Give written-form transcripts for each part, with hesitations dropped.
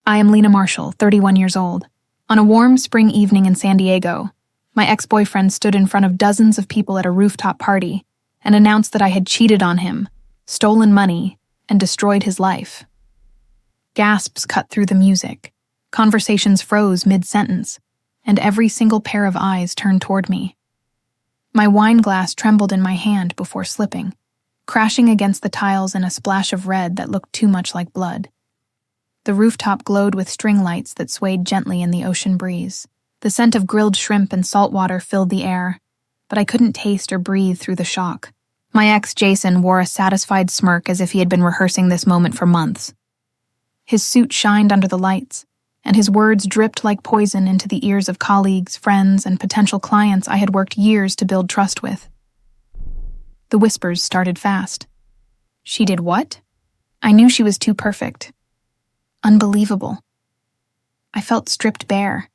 I am Lena Marshall, 31 years old. On a warm spring evening in San Diego, my ex-boyfriend stood in front of dozens of people at a rooftop party and announced that I had cheated on him, stolen money, and destroyed his life. Gasps cut through the music, conversations froze mid-sentence, and every single pair of eyes turned toward me. My wine glass trembled in my hand before slipping, crashing against the tiles in a splash of red that looked too much like blood. The rooftop glowed with string lights that swayed gently in the ocean breeze. The scent of grilled shrimp and salt water filled the air, but I couldn't taste or breathe through the shock. My ex, Jason, wore a satisfied smirk as if he had been rehearsing this moment for months. His suit shined under the lights, and his words dripped like poison into the ears of colleagues, friends, and potential clients I had worked years to build trust with. The whispers started fast. She did what? I knew she was too perfect. Unbelievable. I felt stripped bare,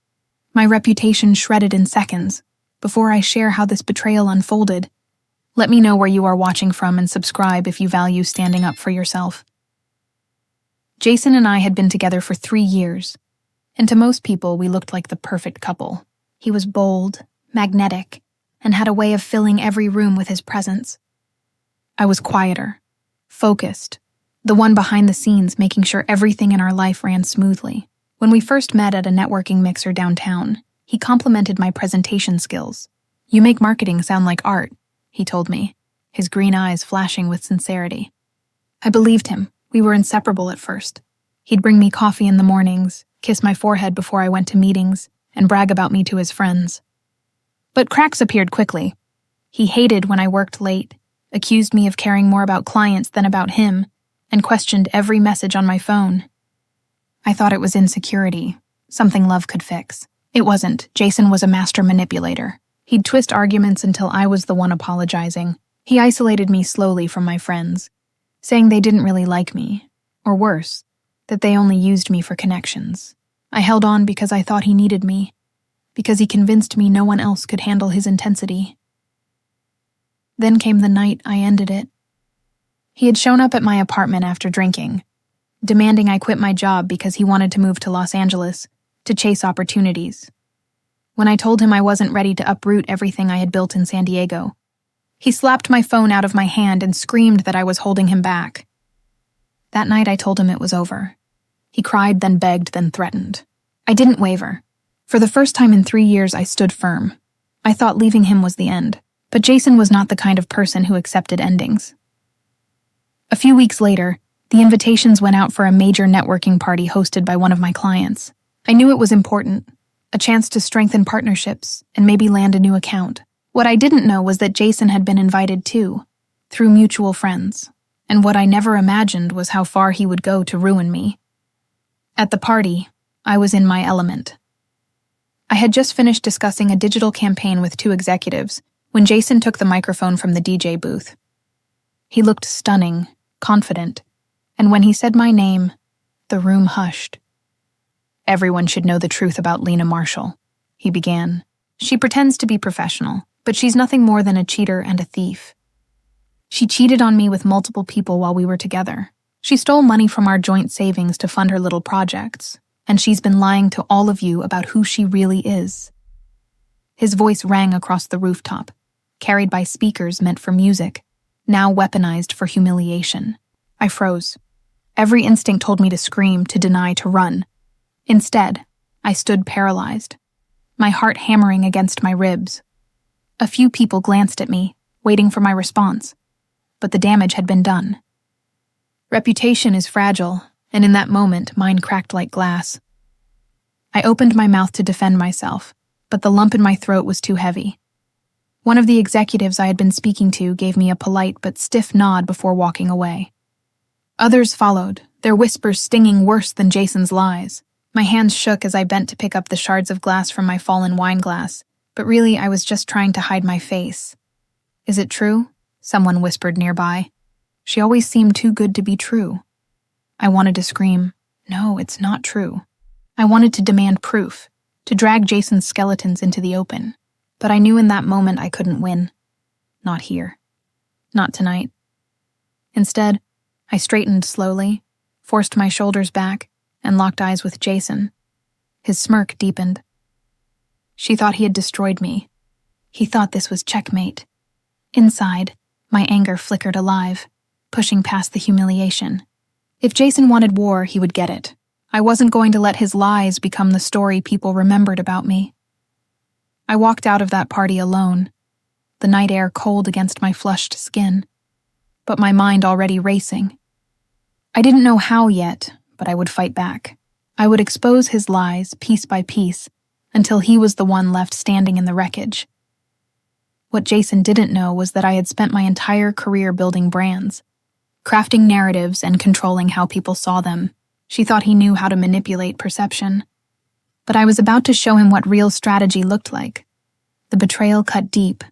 my reputation shredded in seconds. Before I share how this betrayal unfolded, let me know where you are watching from and subscribe if you value standing up for yourself. Jason and I had been together for 3 years, and to most people we looked like the perfect couple. He was bold, magnetic, and had a way of filling every room with his presence. I was quieter, focused, the one behind the scenes making sure everything in our life ran smoothly. When we first met at a networking mixer downtown, he complimented my presentation skills. "You make marketing sound like art," he told me, his green eyes flashing with sincerity. I believed him. We were inseparable at first. He'd bring me coffee in the mornings, kiss my forehead before I went to meetings, and brag about me to his friends. But cracks appeared quickly. He hated when I worked late, accused me of caring more about clients than about him, and questioned every message on my phone. I thought it was insecurity, something love could fix. It wasn't. Jason was a master manipulator. He'd twist arguments until I was the one apologizing. He isolated me slowly from my friends, saying they didn't really like me, or worse, that they only used me for connections. I held on because I thought he needed me, because he convinced me no one else could handle his intensity. Then came the night I ended it. He had shown up at my apartment after drinking, demanding I quit my job because he wanted to move to Los Angeles to chase opportunities. When I told him I wasn't ready to uproot everything I had built in San Diego, he slapped my phone out of my hand and screamed that I was holding him back. That night I told him it was over. He cried, then begged, then threatened. I didn't waver. For the first time in 3 years, I stood firm. I thought leaving him was the end, but Jason was not the kind of person who accepted endings. A few weeks later, the invitations went out for a major networking party hosted by one of my clients. I knew it was important, a chance to strengthen partnerships and maybe land a new account. What I didn't know was that Jason had been invited too, through mutual friends, and what I never imagined was how far he would go to ruin me. At the party, I was in my element. I had just finished discussing a digital campaign with 2 executives when Jason took the microphone from the DJ booth. He looked stunning, confident, and when he said my name, the room hushed. "Everyone should know the truth about Lena Marshall," he began. "She pretends to be professional, but she's nothing more than a cheater and a thief. She cheated on me with multiple people while we were together. She stole money from our joint savings to fund her little projects, and she's been lying to all of you about who she really is." His voice rang across the rooftop, carried by speakers meant for music, now weaponized for humiliation. I froze. Every instinct told me to scream, to deny, to run. Instead, I stood paralyzed, my heart hammering against my ribs. A few people glanced at me, waiting for my response, but the damage had been done. Reputation is fragile, and in that moment, mine cracked like glass. I opened my mouth to defend myself, but the lump in my throat was too heavy. One of the executives I had been speaking to gave me a polite but stiff nod before walking away. Others followed, their whispers stinging worse than Jason's lies. My hands shook as I bent to pick up the shards of glass from my fallen wine glass, but really I was just trying to hide my face. "Is it true?" someone whispered nearby. She always seemed too good to be true. I wanted to scream, "No, it's not true." I wanted to demand proof, to drag Jason's skeletons into the open, but I knew in that moment I couldn't win. Not here. Not tonight. Instead, I straightened slowly, forced my shoulders back, and locked eyes with Jason. His smirk deepened. She thought he had destroyed me. He thought this was checkmate. Inside, my anger flickered alive, pushing past the humiliation. If Jason wanted war, he would get it. I wasn't going to let his lies become the story people remembered about me. I walked out of that party alone, the night air cold against my flushed skin, but my mind already racing. I didn't know how yet, but I would fight back. I would expose his lies piece by piece until he was the one left standing in the wreckage. What Jason didn't know was that I had spent my entire career building brands, crafting narratives and controlling how people saw them. She thought he knew how to manipulate perception. But I was about to show him what real strategy looked like. The betrayal cut deep,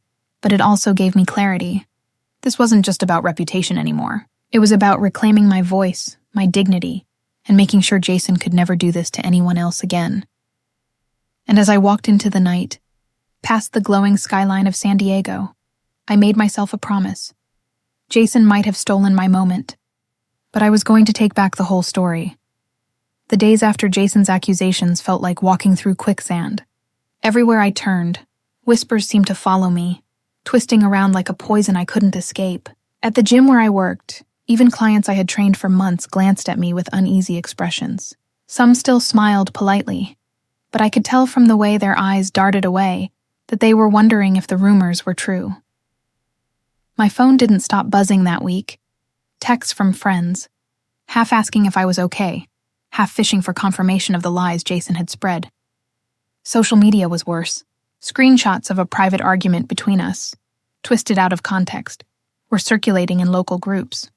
but it also gave me clarity. This wasn't just about reputation anymore. It was about reclaiming my voice, my dignity, and making sure Jason could never do this to anyone else again. And as I walked into the night, past the glowing skyline of San Diego, I made myself a promise. Jason might have stolen my moment, but I was going to take back the whole story. The days after Jason's accusations felt like walking through quicksand. Everywhere I turned, whispers seemed to follow me, twisting around like a poison I couldn't escape. At the gym where I worked, even clients I had trained for months glanced at me with uneasy expressions. Some still smiled politely, but I could tell from the way their eyes darted away that they were wondering if the rumors were true. My phone didn't stop buzzing that week. Texts from friends, half asking if I was okay, half fishing for confirmation of the lies Jason had spread. Social media was worse. Screenshots of a private argument between us, twisted out of context, were circulating in local groups.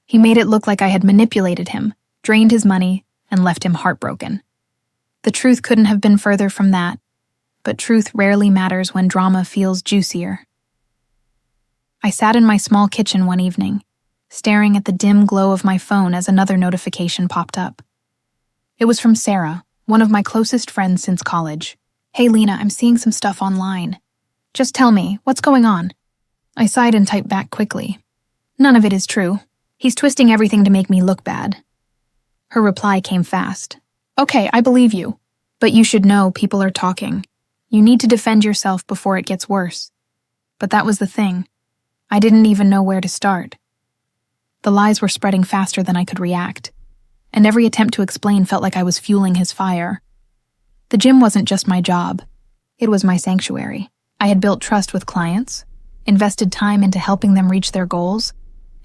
He made it look like I had manipulated him, drained his money, and left him heartbroken. The truth couldn't have been further from that, but truth rarely matters when drama feels juicier. I sat in my small kitchen one evening, staring at the dim glow of my phone as another notification popped up. It was from Sarah, one of my closest friends since college. "Hey Lena, I'm seeing some stuff online. Just tell me, what's going on?" I sighed and typed back quickly. "None of it is true. He's twisting everything to make me look bad." Her reply came fast. "Okay, I believe you. But you should know people are talking. You need to defend yourself before it gets worse." But that was the thing. I didn't even know where to start. The lies were spreading faster than I could react, and every attempt to explain felt like I was fueling his fire. The gym wasn't just my job. It was my sanctuary. I had built trust with clients, invested time into helping them reach their goals,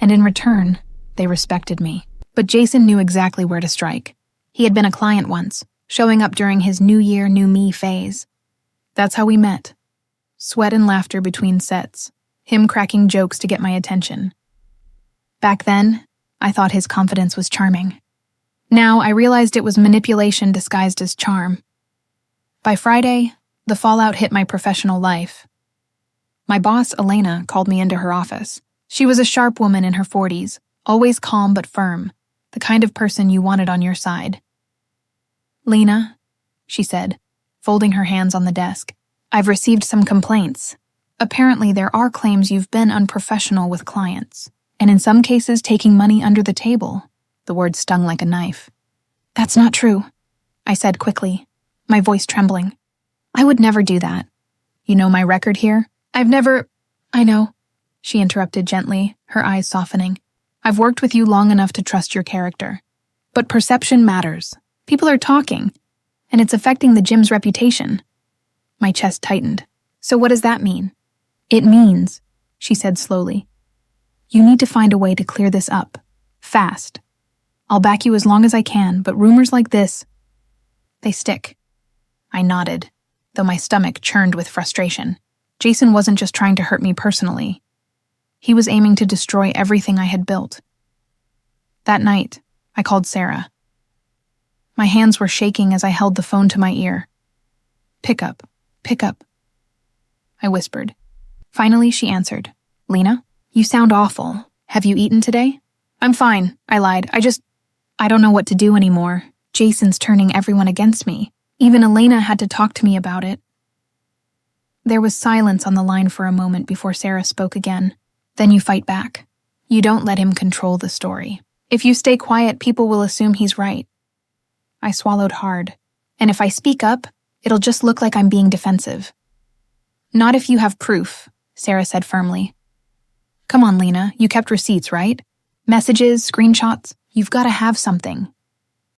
and in return, they respected me. But Jason knew exactly where to strike. He had been a client once, showing up during his New Year, New Me phase. That's how we met. Sweat and laughter between sets, him cracking jokes to get my attention. Back then, I thought his confidence was charming. Now, I realized it was manipulation disguised as charm. By Friday, the fallout hit my professional life. My boss, Elena, called me into her office. She was a sharp woman in her 40s, always calm but firm, the kind of person you wanted on your side. "Lena," she said, folding her hands on the desk, "I've received some complaints. Apparently there are claims you've been unprofessional with clients, and in some cases taking money under the table." The word stung like a knife. "That's not true," I said quickly, my voice trembling. "I would never do that. You know my record here? I know," she interrupted gently, her eyes softening. "I've worked with you long enough to trust your character. But perception matters. People are talking, and it's affecting the gym's reputation." My chest tightened. "So what does that mean?" "It means," she said slowly, "you need to find a way to clear this up. Fast. I'll back you as long as I can, but rumors like this, they stick." I nodded, though my stomach churned with frustration. Jason wasn't just trying to hurt me personally. He was aiming to destroy everything I had built. That night, I called Sarah. My hands were shaking as I held the phone to my ear. Pick up," I whispered. Finally, she answered. "Lena, you sound awful. Have you eaten today?" "I'm fine," I lied. I don't know what to do anymore. Jason's turning everyone against me. Even Elena had to talk to me about it." There was silence on the line for a moment before Sarah spoke again. "Then you fight back. You don't let him control the story. If you stay quiet, people will assume he's right. I swallowed hard. And if I speak up, it'll just look like I'm being defensive. Not if you have proof, Sarah said firmly. Come on, Lena, you kept receipts, right? Messages, screenshots, you've got to have something.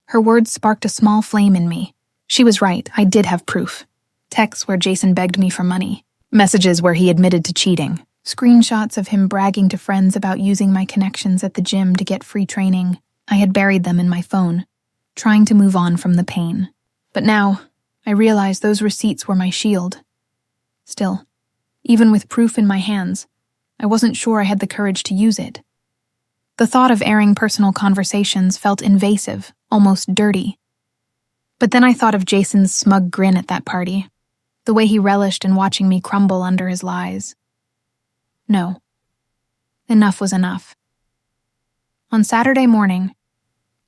Her words sparked a small flame in me. She was right, I did have proof. Texts where Jason begged me for money. Messages where he admitted to cheating. Screenshots of him bragging to friends about using my connections at the gym to get free training. I had buried them in my phone, trying to move on from the pain. But now, I realized those receipts were my shield. Still, even with proof in my hands, I wasn't sure I had the courage to use it. The thought of airing personal conversations felt invasive, almost dirty. But then I thought of Jason's smug grin at that party, the way he relished in watching me crumble under his lies. No. Enough was enough. On Saturday morning,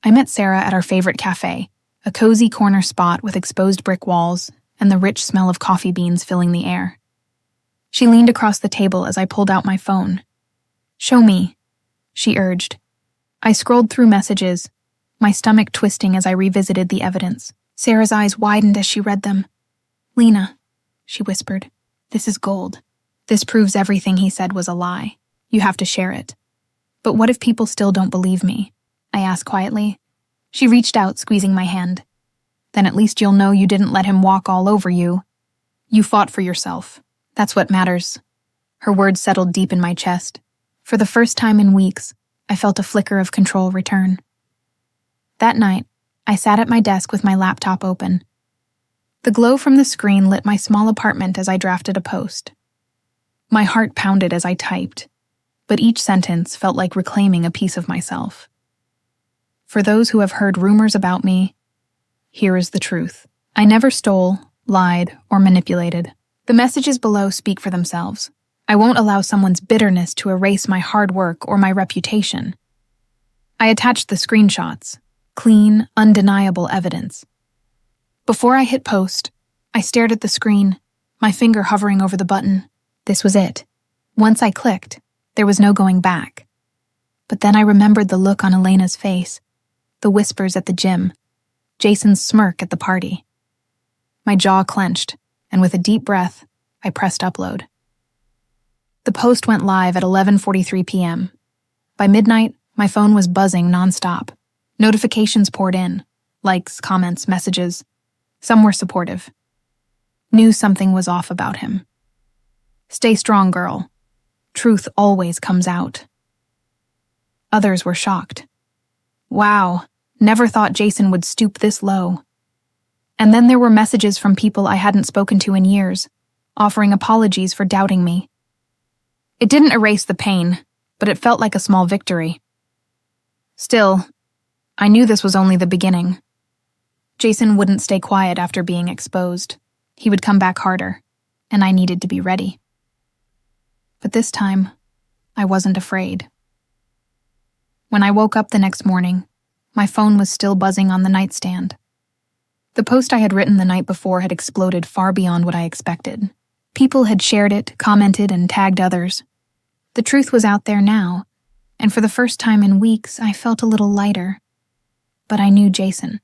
I met Sarah at our favorite cafe, a cozy corner spot with exposed brick walls and the rich smell of coffee beans filling the air. She leaned across the table as I pulled out my phone. Show me, she urged. I scrolled through messages, my stomach twisting as I revisited the evidence. Sarah's eyes widened as she read them. Lena, she whispered, this is gold. This proves everything he said was a lie. You have to share it. But what if people still don't believe me? I asked quietly. She reached out, squeezing my hand. Then at least you'll know you didn't let him walk all over you. You fought for yourself. That's what matters. Her words settled deep in my chest. For the first time in weeks, I felt a flicker of control return. That night, I sat at my desk with my laptop open. The glow from the screen lit my small apartment as I drafted a post. My heart pounded as I typed, but each sentence felt like reclaiming a piece of myself. For those who have heard rumors about me, here is the truth. I never stole, lied, or manipulated. The messages below speak for themselves. I won't allow someone's bitterness to erase my hard work or my reputation. I attached the screenshots, clean, undeniable evidence. Before I hit post, I stared at the screen, my finger hovering over the button. This was it. Once I clicked, there was no going back. But then I remembered the look on Elena's face, the whispers at the gym, Jason's smirk at the party. My jaw clenched, and with a deep breath, I pressed upload. The post went live at 11:43 p.m. By midnight, my phone was buzzing nonstop. Notifications poured in, likes, comments, messages. Some were supportive. Knew something was off about him. Stay strong, girl. Truth always comes out. Others were shocked. Wow, never thought Jason would stoop this low. And then there were messages from people I hadn't spoken to in years, offering apologies for doubting me. It didn't erase the pain, but it felt like a small victory. Still, I knew this was only the beginning. Jason wouldn't stay quiet after being exposed. He would come back harder, and I needed to be ready. But this time, I wasn't afraid. When I woke up the next morning, my phone was still buzzing on the nightstand. The post I had written the night before had exploded far beyond what I expected. People had shared it, commented, and tagged others. The truth was out there now, and for the first time in weeks, I felt a little lighter. But I knew Jason.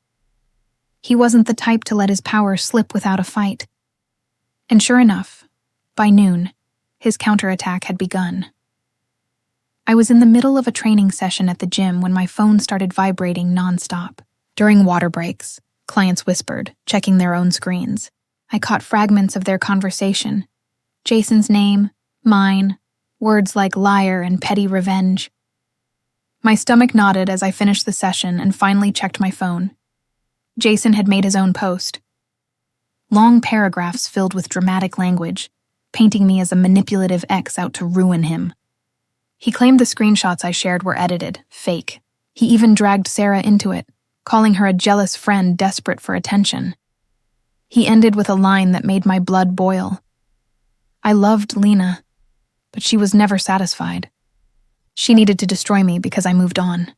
He wasn't the type to let his power slip without a fight. And sure enough, by noon, his counterattack had begun. I was in the middle of a training session at the gym when my phone started vibrating nonstop. During water breaks, clients whispered, checking their own screens. I caught fragments of their conversation. Jason's name, mine, words like liar and petty revenge. My stomach knotted as I finished the session and finally checked my phone. Jason had made his own post. Long paragraphs filled with dramatic language, painting me as a manipulative ex out to ruin him. He claimed the screenshots I shared were edited, fake. He even dragged Sarah into it, calling her a jealous friend desperate for attention. He ended with a line that made my blood boil. I loved Lena, but she was never satisfied. She needed to destroy me because I moved on.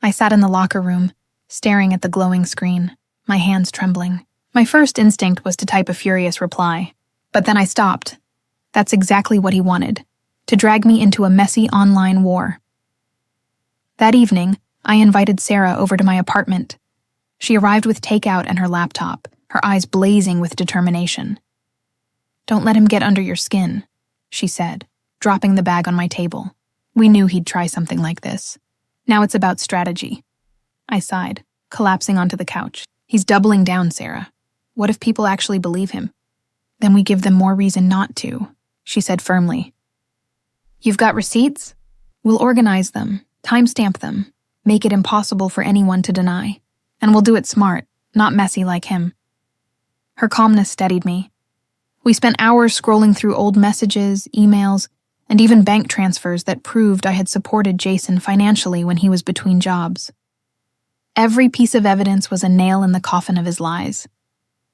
I sat in the locker room, staring at the glowing screen, my hands trembling. My first instinct was to type a furious reply, but then I stopped. That's exactly what he wanted, to drag me into a messy online war. That evening, I invited Sarah over to my apartment. She arrived with takeout and her laptop, her eyes blazing with determination. "Don't let him get under your skin," she said, dropping the bag on my table. We knew he'd try something like this. Now it's about strategy. I sighed, collapsing onto the couch. "He's doubling down, Sarah. What if people actually believe him?" "Then we give them more reason not to," she said firmly. "You've got receipts? We'll organize them, timestamp them, make it impossible for anyone to deny. And we'll do it smart, not messy like him." Her calmness steadied me. We spent hours scrolling through old messages, emails, and even bank transfers that proved I had supported Jason financially when he was between jobs. Every piece of evidence was a nail in the coffin of his lies.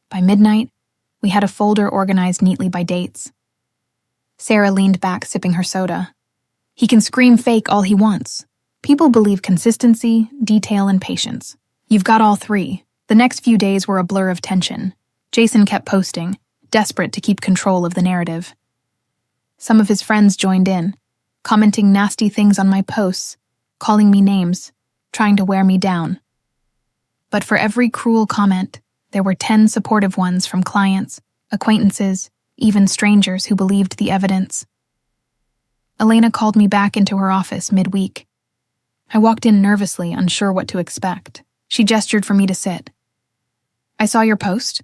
By midnight, we had a folder organized neatly by dates. Sarah leaned back, sipping her soda. "He can scream fake all he wants. People believe consistency, detail, and patience. You've got all three." The next few days were a blur of tension. Jason kept posting, desperate to keep control of the narrative. Some of his friends joined in, commenting nasty things on my posts, calling me names, trying to wear me down. But for every cruel comment, there were 10 supportive ones from clients, acquaintances, even strangers who believed the evidence. Elena called me back into her office midweek. I walked in nervously, unsure what to expect. She gestured for me to sit. "I saw your post,"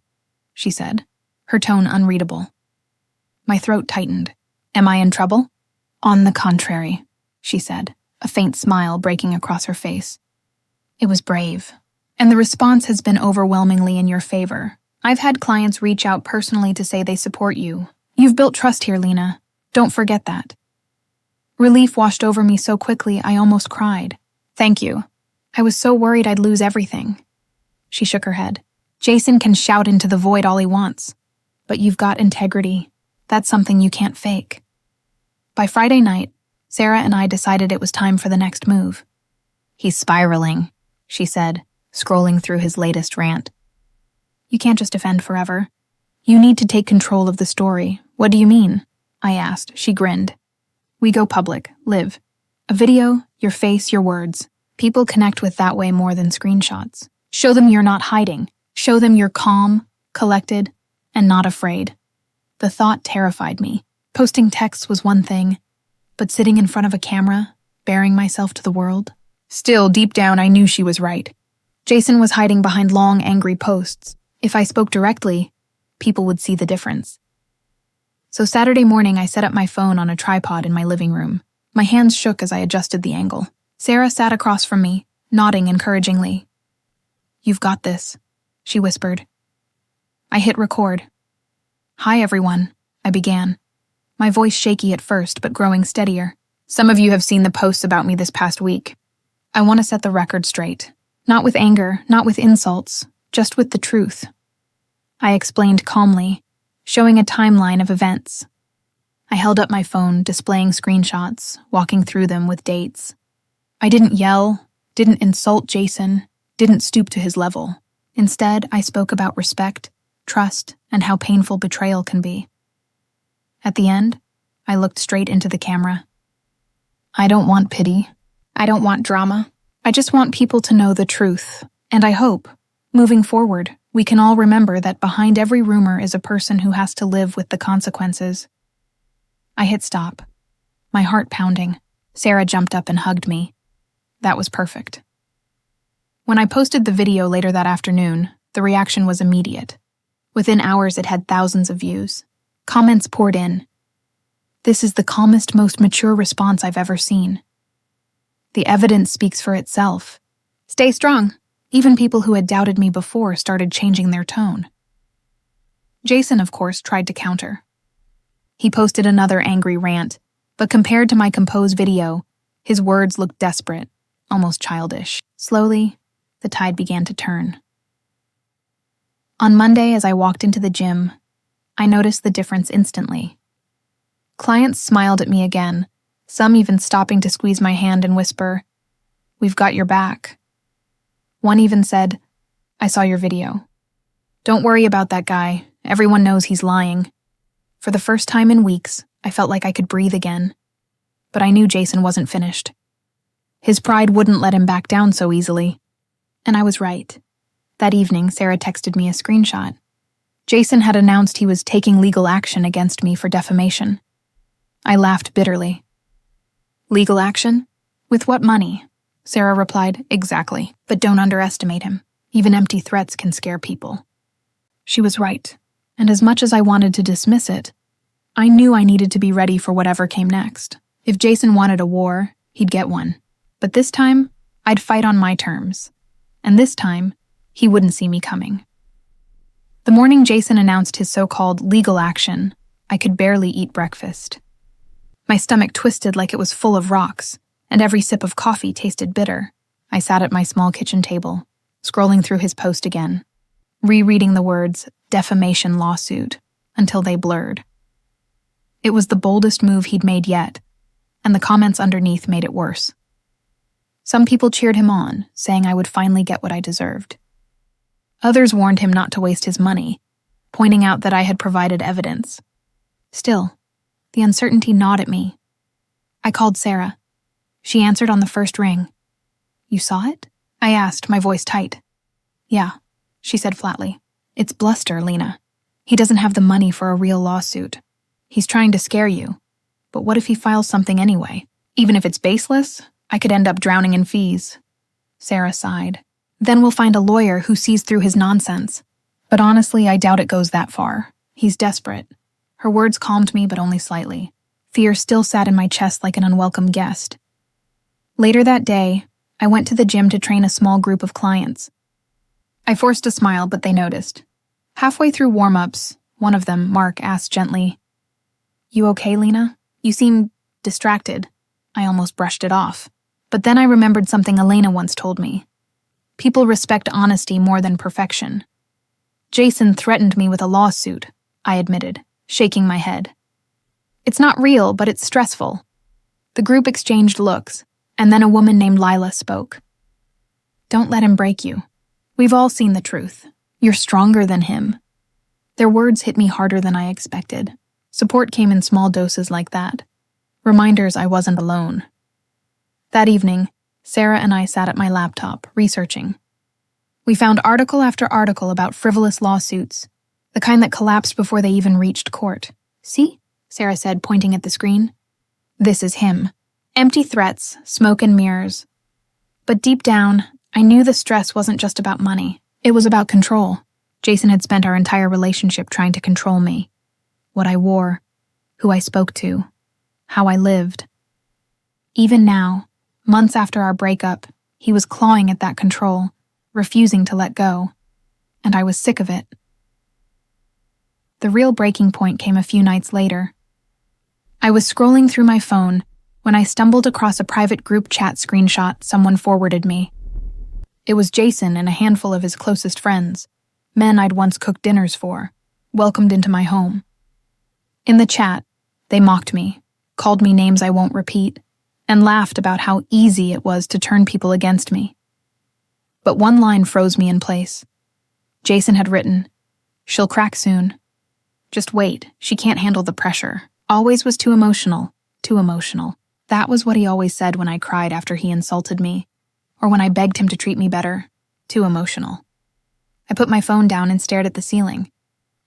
she said, her tone unreadable. My throat tightened. "Am I in trouble?" "On the contrary," she said, a faint smile breaking across her face. "It was brave, and the response has been overwhelmingly in your favor. I've had clients reach out personally to say they support you. You've built trust here, Lena. Don't forget that." Relief washed over me so quickly I almost cried. "Thank you. I was so worried I'd lose everything." She shook her head. "Jason can shout into the void all he wants, but you've got integrity. That's something you can't fake." By Friday night, Sarah and I decided it was time for the next move. "He's spiraling," she said, scrolling through his latest rant. "You can't just defend forever. You need to take control of the story." "What do you mean?" I asked. She grinned. "We go public, live. A video, your face, your words. People connect with that way more than screenshots. Show them you're not hiding. Show them you're calm, collected, and not afraid." The thought terrified me. Posting texts was one thing, but sitting in front of a camera, baring myself to the world? Still, deep down, I knew she was right. Jason was hiding behind long, angry posts. If I spoke directly, people would see the difference. So Saturday morning, I set up my phone on a tripod in my living room. My hands shook as I adjusted the angle. Sarah sat across from me, nodding encouragingly. "You've got this," she whispered. I hit record. "Hi, everyone," I began, my voice shaky at first but growing steadier. "Some of you have seen the posts about me this past week. I want to set the record straight. Not with anger, not with insults, just with the truth." I explained calmly, showing a timeline of events. I held up my phone, displaying screenshots, walking through them with dates. I didn't yell, didn't insult Jason, didn't stoop to his level. Instead, I spoke about respect, trust, and how painful betrayal can be. At the end, I looked straight into the camera. I don't want pity. I don't want drama. I just want people to know the truth. And I hope, moving forward, we can all remember that behind every rumor is a person who has to live with the consequences. I hit stop, my heart pounding. Sarah jumped up and hugged me. That was perfect. When I posted the video later that afternoon, the reaction was immediate. Within hours, it had thousands of views. Comments poured in. "This is the calmest, most mature response I've ever seen. The evidence speaks for itself. Stay strong." Even people who had doubted me before started changing their tone. Jason, of course, tried to counter. He posted another angry rant, but compared to my composed video, his words looked desperate, almost childish. Slowly, the tide began to turn. On Monday, as I walked into the gym, I noticed the difference instantly. Clients smiled at me again, some even stopping to squeeze my hand and whisper, "We've got your back." One even said, "I saw your video. Don't worry about that guy. Everyone knows he's lying." For the first time in weeks, I felt like I could breathe again. But I knew Jason wasn't finished. His pride wouldn't let him back down so easily. And I was right. That evening, Sarah texted me a screenshot. Jason had announced he was taking legal action against me for defamation. I laughed bitterly. Legal action? With what money? Sarah replied, exactly, but don't underestimate him. Even empty threats can scare people. She was right, and as much as I wanted to dismiss it, I knew I needed to be ready for whatever came next. If Jason wanted a war, he'd get one. But this time, I'd fight on my terms. And this time, he wouldn't see me coming. The morning Jason announced his so-called legal action, I could barely eat breakfast. My stomach twisted like it was full of rocks, and every sip of coffee tasted bitter. I sat at my small kitchen table, scrolling through his post again, rereading the words defamation lawsuit until they blurred. It was the boldest move he'd made yet, and the comments underneath made it worse. Some people cheered him on, saying I would finally get what I deserved. Others warned him not to waste his money, pointing out that I had provided evidence. Still, the uncertainty gnawed at me. I called Sarah. She answered on the first ring. You saw it? I asked, my voice tight. Yeah, she said flatly. It's bluster, Lena. He doesn't have the money for a real lawsuit. He's trying to scare you. But what if he files something anyway? Even if it's baseless, I could end up drowning in fees. Sarah sighed. Then we'll find a lawyer who sees through his nonsense. But honestly, I doubt it goes that far. He's desperate. Her words calmed me, but only slightly. Fear still sat in my chest like an unwelcome guest. Later that day, I went to the gym to train a small group of clients. I forced a smile, but they noticed. Halfway through warm-ups, one of them, Mark, asked gently, You okay, Lena? You seem distracted. I almost brushed it off. But then I remembered something Elena once told me. People respect honesty more than perfection. Jason threatened me with a lawsuit, I admitted, shaking my head. It's not real, but it's stressful. The group exchanged looks, and then a woman named Lila spoke. Don't let him break you. We've all seen the truth. You're stronger than him. Their words hit me harder than I expected. Support came in small doses like that. Reminders I wasn't alone. That evening, Sarah and I sat at my laptop, researching. We found article after article about frivolous lawsuits, the kind that collapsed before they even reached court. See? Sarah said, pointing at the screen. This is him. Empty threats, smoke and mirrors. But deep down, I knew the stress wasn't just about money. It was about control. Jason had spent our entire relationship trying to control me. What I wore, who I spoke to, how I lived. Even now, months after our breakup, he was clawing at that control, refusing to let go. And I was sick of it. The real breaking point came a few nights later. I was scrolling through my phone when I stumbled across a private group chat screenshot someone forwarded me. It was Jason and a handful of his closest friends, men I'd once cooked dinners for, welcomed into my home. In the chat, they mocked me, called me names I won't repeat, and laughed about how easy it was to turn people against me. But one line froze me in place. Jason had written, "She'll crack soon. Just wait, she can't handle the pressure. Always was too emotional, too emotional." That was what he always said when I cried after he insulted me, or when I begged him to treat me better. Too emotional. I put my phone down and stared at the ceiling.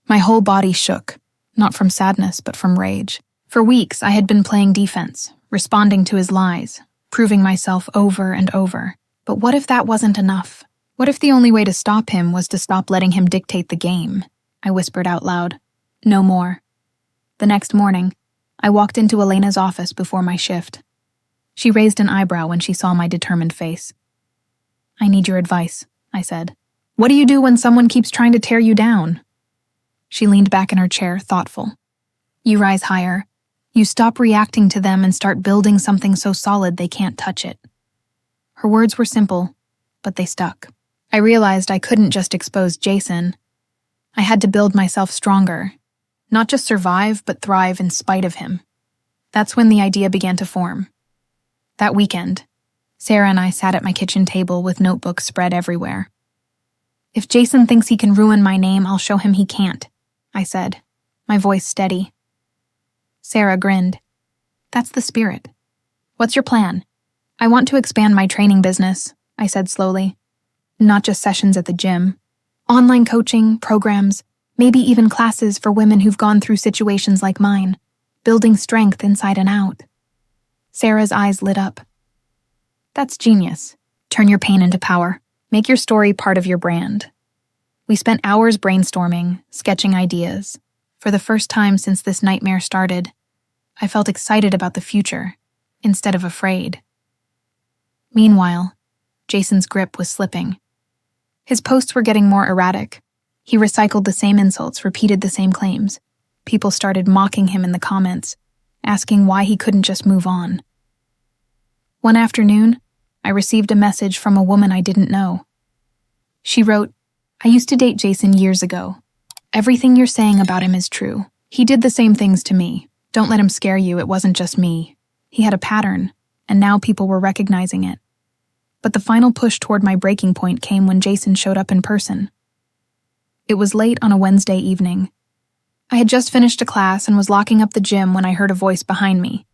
My whole body shook, not from sadness, but from rage. For weeks, I had been playing defense, responding to his lies, proving myself over and over. But what if that wasn't enough? What if the only way to stop him was to stop letting him dictate the game? I whispered out loud. No more. The next morning, I walked into Elena's office before my shift. She raised an eyebrow when she saw my determined face. I need your advice, I said. What do you do when someone keeps trying to tear you down? She leaned back in her chair, thoughtful. You rise higher. You stop reacting to them and start building something so solid they can't touch it. Her words were simple, but they stuck. I realized I couldn't just expose Jason. I had to build myself stronger. Not just survive, but thrive in spite of him. That's when the idea began to form. That weekend, Sarah and I sat at my kitchen table with notebooks spread everywhere. If Jason thinks he can ruin my name, I'll show him he can't, I said, my voice steady. Sarah grinned. That's the spirit. What's your plan? I want to expand my training business, I said slowly. Not just sessions at the gym. Online coaching, programs, maybe even classes for women who've gone through situations like mine, building strength inside and out. Sarah's eyes lit up. That's genius. Turn your pain into power. Make your story part of your brand. We spent hours brainstorming, sketching ideas. For the first time since this nightmare started, I felt excited about the future, instead of afraid. Meanwhile, Jason's grip was slipping. His posts were getting more erratic. He recycled the same insults, repeated the same claims. People started mocking him in the comments, asking why he couldn't just move on. One afternoon, I received a message from a woman I didn't know. She wrote, "I used to date Jason years ago. Everything you're saying about him is true. He did the same things to me. Don't let him scare you, it wasn't just me. He had a pattern, and now people were recognizing it." But the final push toward my breaking point came when Jason showed up in person. It was late on a Wednesday evening. I had just finished a class and was locking up the gym when I heard a voice behind me.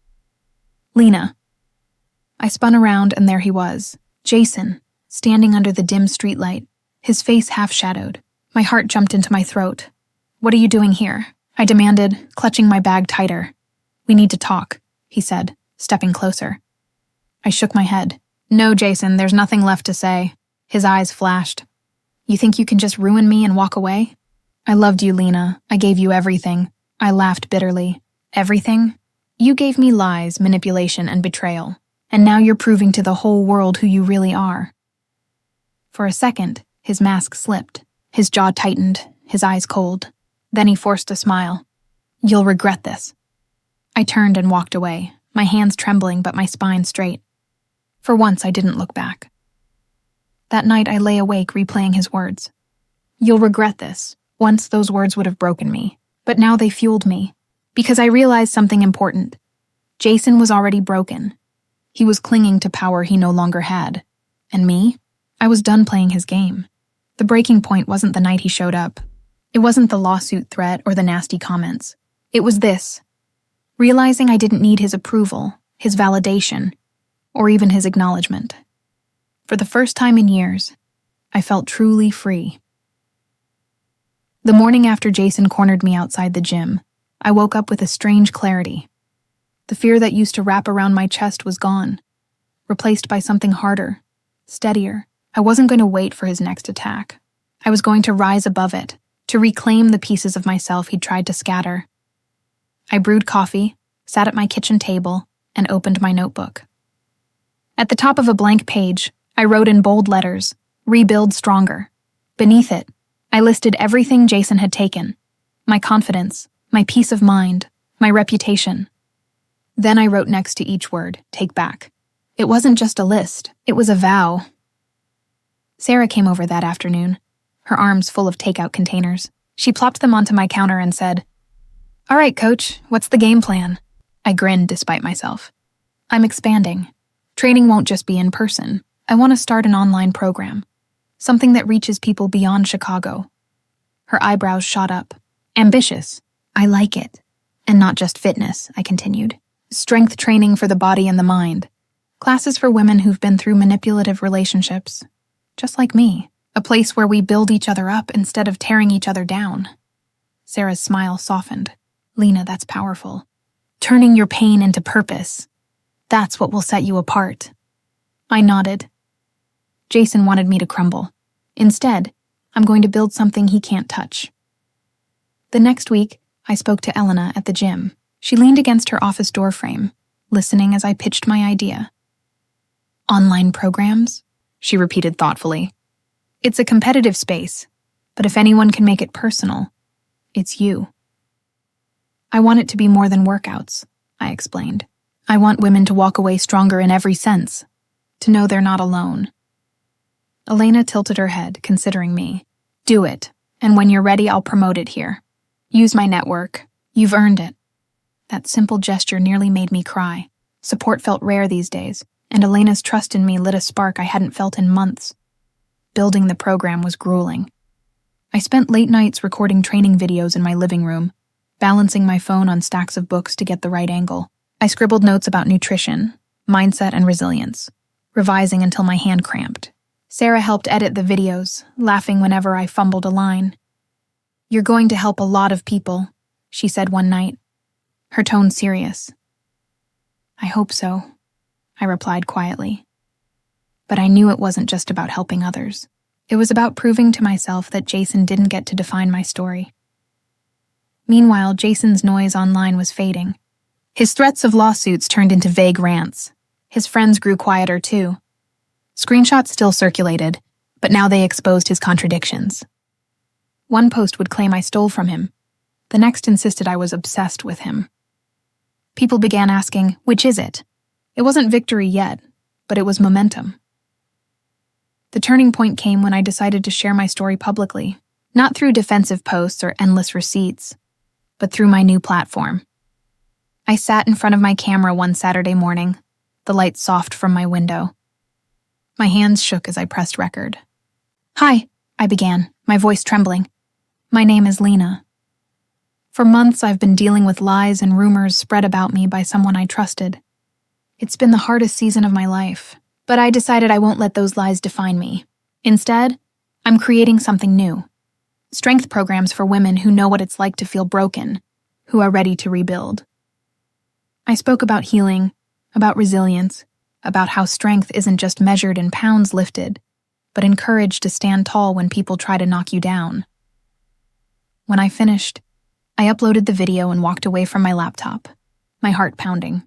"Lena." I spun around and there he was, Jason, standing under the dim streetlight, his face half-shadowed. My heart jumped into my throat. "What are you doing here?" I demanded, clutching my bag tighter. "We need to talk," he said, stepping closer. I shook my head. "No, Jason, there's nothing left to say." His eyes flashed. "You think you can just ruin me and walk away?" "I loved you, Lena. I gave you everything." I laughed bitterly. "Everything? You gave me lies, manipulation, and betrayal. And now you're proving to the whole world who you really are." For a second, his mask slipped. His jaw tightened, his eyes cold. Then he forced a smile. "You'll regret this." I turned and walked away, my hands trembling but my spine straight. For once, I didn't look back. That night, I lay awake replaying his words. "You'll regret this." Once, those words would have broken me, but now they fueled me, because I realized something important. Jason was already broken. He was clinging to power he no longer had. And me? I was done playing his game. The breaking point wasn't the night he showed up. It wasn't the lawsuit threat or the nasty comments. It was this. Realizing I didn't need his approval, his validation, or even his acknowledgement. For the first time in years, I felt truly free. The morning after Jason cornered me outside the gym, I woke up with a strange clarity. The fear that used to wrap around my chest was gone, replaced by something harder, steadier. I wasn't going to wait for his next attack. I was going to rise above it, to reclaim the pieces of myself he'd tried to scatter. I brewed coffee, sat at my kitchen table, and opened my notebook. At the top of a blank page, I wrote in bold letters, "Rebuild stronger." Beneath it, I listed everything Jason had taken. My confidence, my peace of mind, my reputation. Then I wrote next to each word, "Take back." It wasn't just a list, it was a vow. Sarah came over that afternoon, her arms full of takeout containers. She plopped them onto my counter and said, "All right, coach, what's the game plan?" I grinned despite myself. "I'm expanding. Training won't just be in person. I want to start an online program. Something that reaches people beyond Chicago." Her eyebrows shot up. "Ambitious. I like it. And not just fitness," I continued. "Strength training for the body and the mind. Classes for women who've been through manipulative relationships. Just like me. A place where we build each other up instead of tearing each other down." Sarah's smile softened. "Lena, that's powerful. Turning your pain into purpose. That's what will set you apart." I nodded. Jason wanted me to crumble. Instead, I'm going to build something he can't touch. The next week, I spoke to Elena at the gym. She leaned against her office doorframe, listening as I pitched my idea. "Online programs?" she repeated thoughtfully. "It's a competitive space, but if anyone can make it personal, it's you." "I want it to be more than workouts," I explained. "I want women to walk away stronger in every sense, to know they're not alone." Elena tilted her head, considering me. "Do it, and when you're ready, I'll promote it here. Use my network. You've earned it." That simple gesture nearly made me cry. Support felt rare these days, and Elena's trust in me lit a spark I hadn't felt in months. Building the program was grueling. I spent late nights recording training videos in my living room, balancing my phone on stacks of books to get the right angle. I scribbled notes about nutrition, mindset, and resilience, revising until my hand cramped. Sarah helped edit the videos, laughing whenever I fumbled a line. "You're going to help a lot of people," she said one night, her tone serious. "I hope so," I replied quietly. But I knew it wasn't just about helping others. It was about proving to myself that Jason didn't get to define my story. Meanwhile, Jason's noise online was fading. His threats of lawsuits turned into vague rants. His friends grew quieter too. Screenshots still circulated, but now they exposed his contradictions. One post would claim I stole from him. The next insisted I was obsessed with him. People began asking, which is it? It wasn't victory yet, but it was momentum. The turning point came when I decided to share my story publicly, not through defensive posts or endless receipts, but through my new platform. I sat in front of my camera one Saturday morning, the light soft from my window. My hands shook as I pressed record. "Hi," I began, my voice trembling. "My name is Lena. For months I've been dealing with lies and rumors spread about me by someone I trusted. It's been the hardest season of my life, but I decided I won't let those lies define me. Instead, I'm creating something new. Strength programs for women who know what it's like to feel broken, who are ready to rebuild." I spoke about healing, about resilience, about how strength isn't just measured in pounds lifted, but in courage to stand tall when people try to knock you down. When I finished, I uploaded the video and walked away from my laptop, my heart pounding.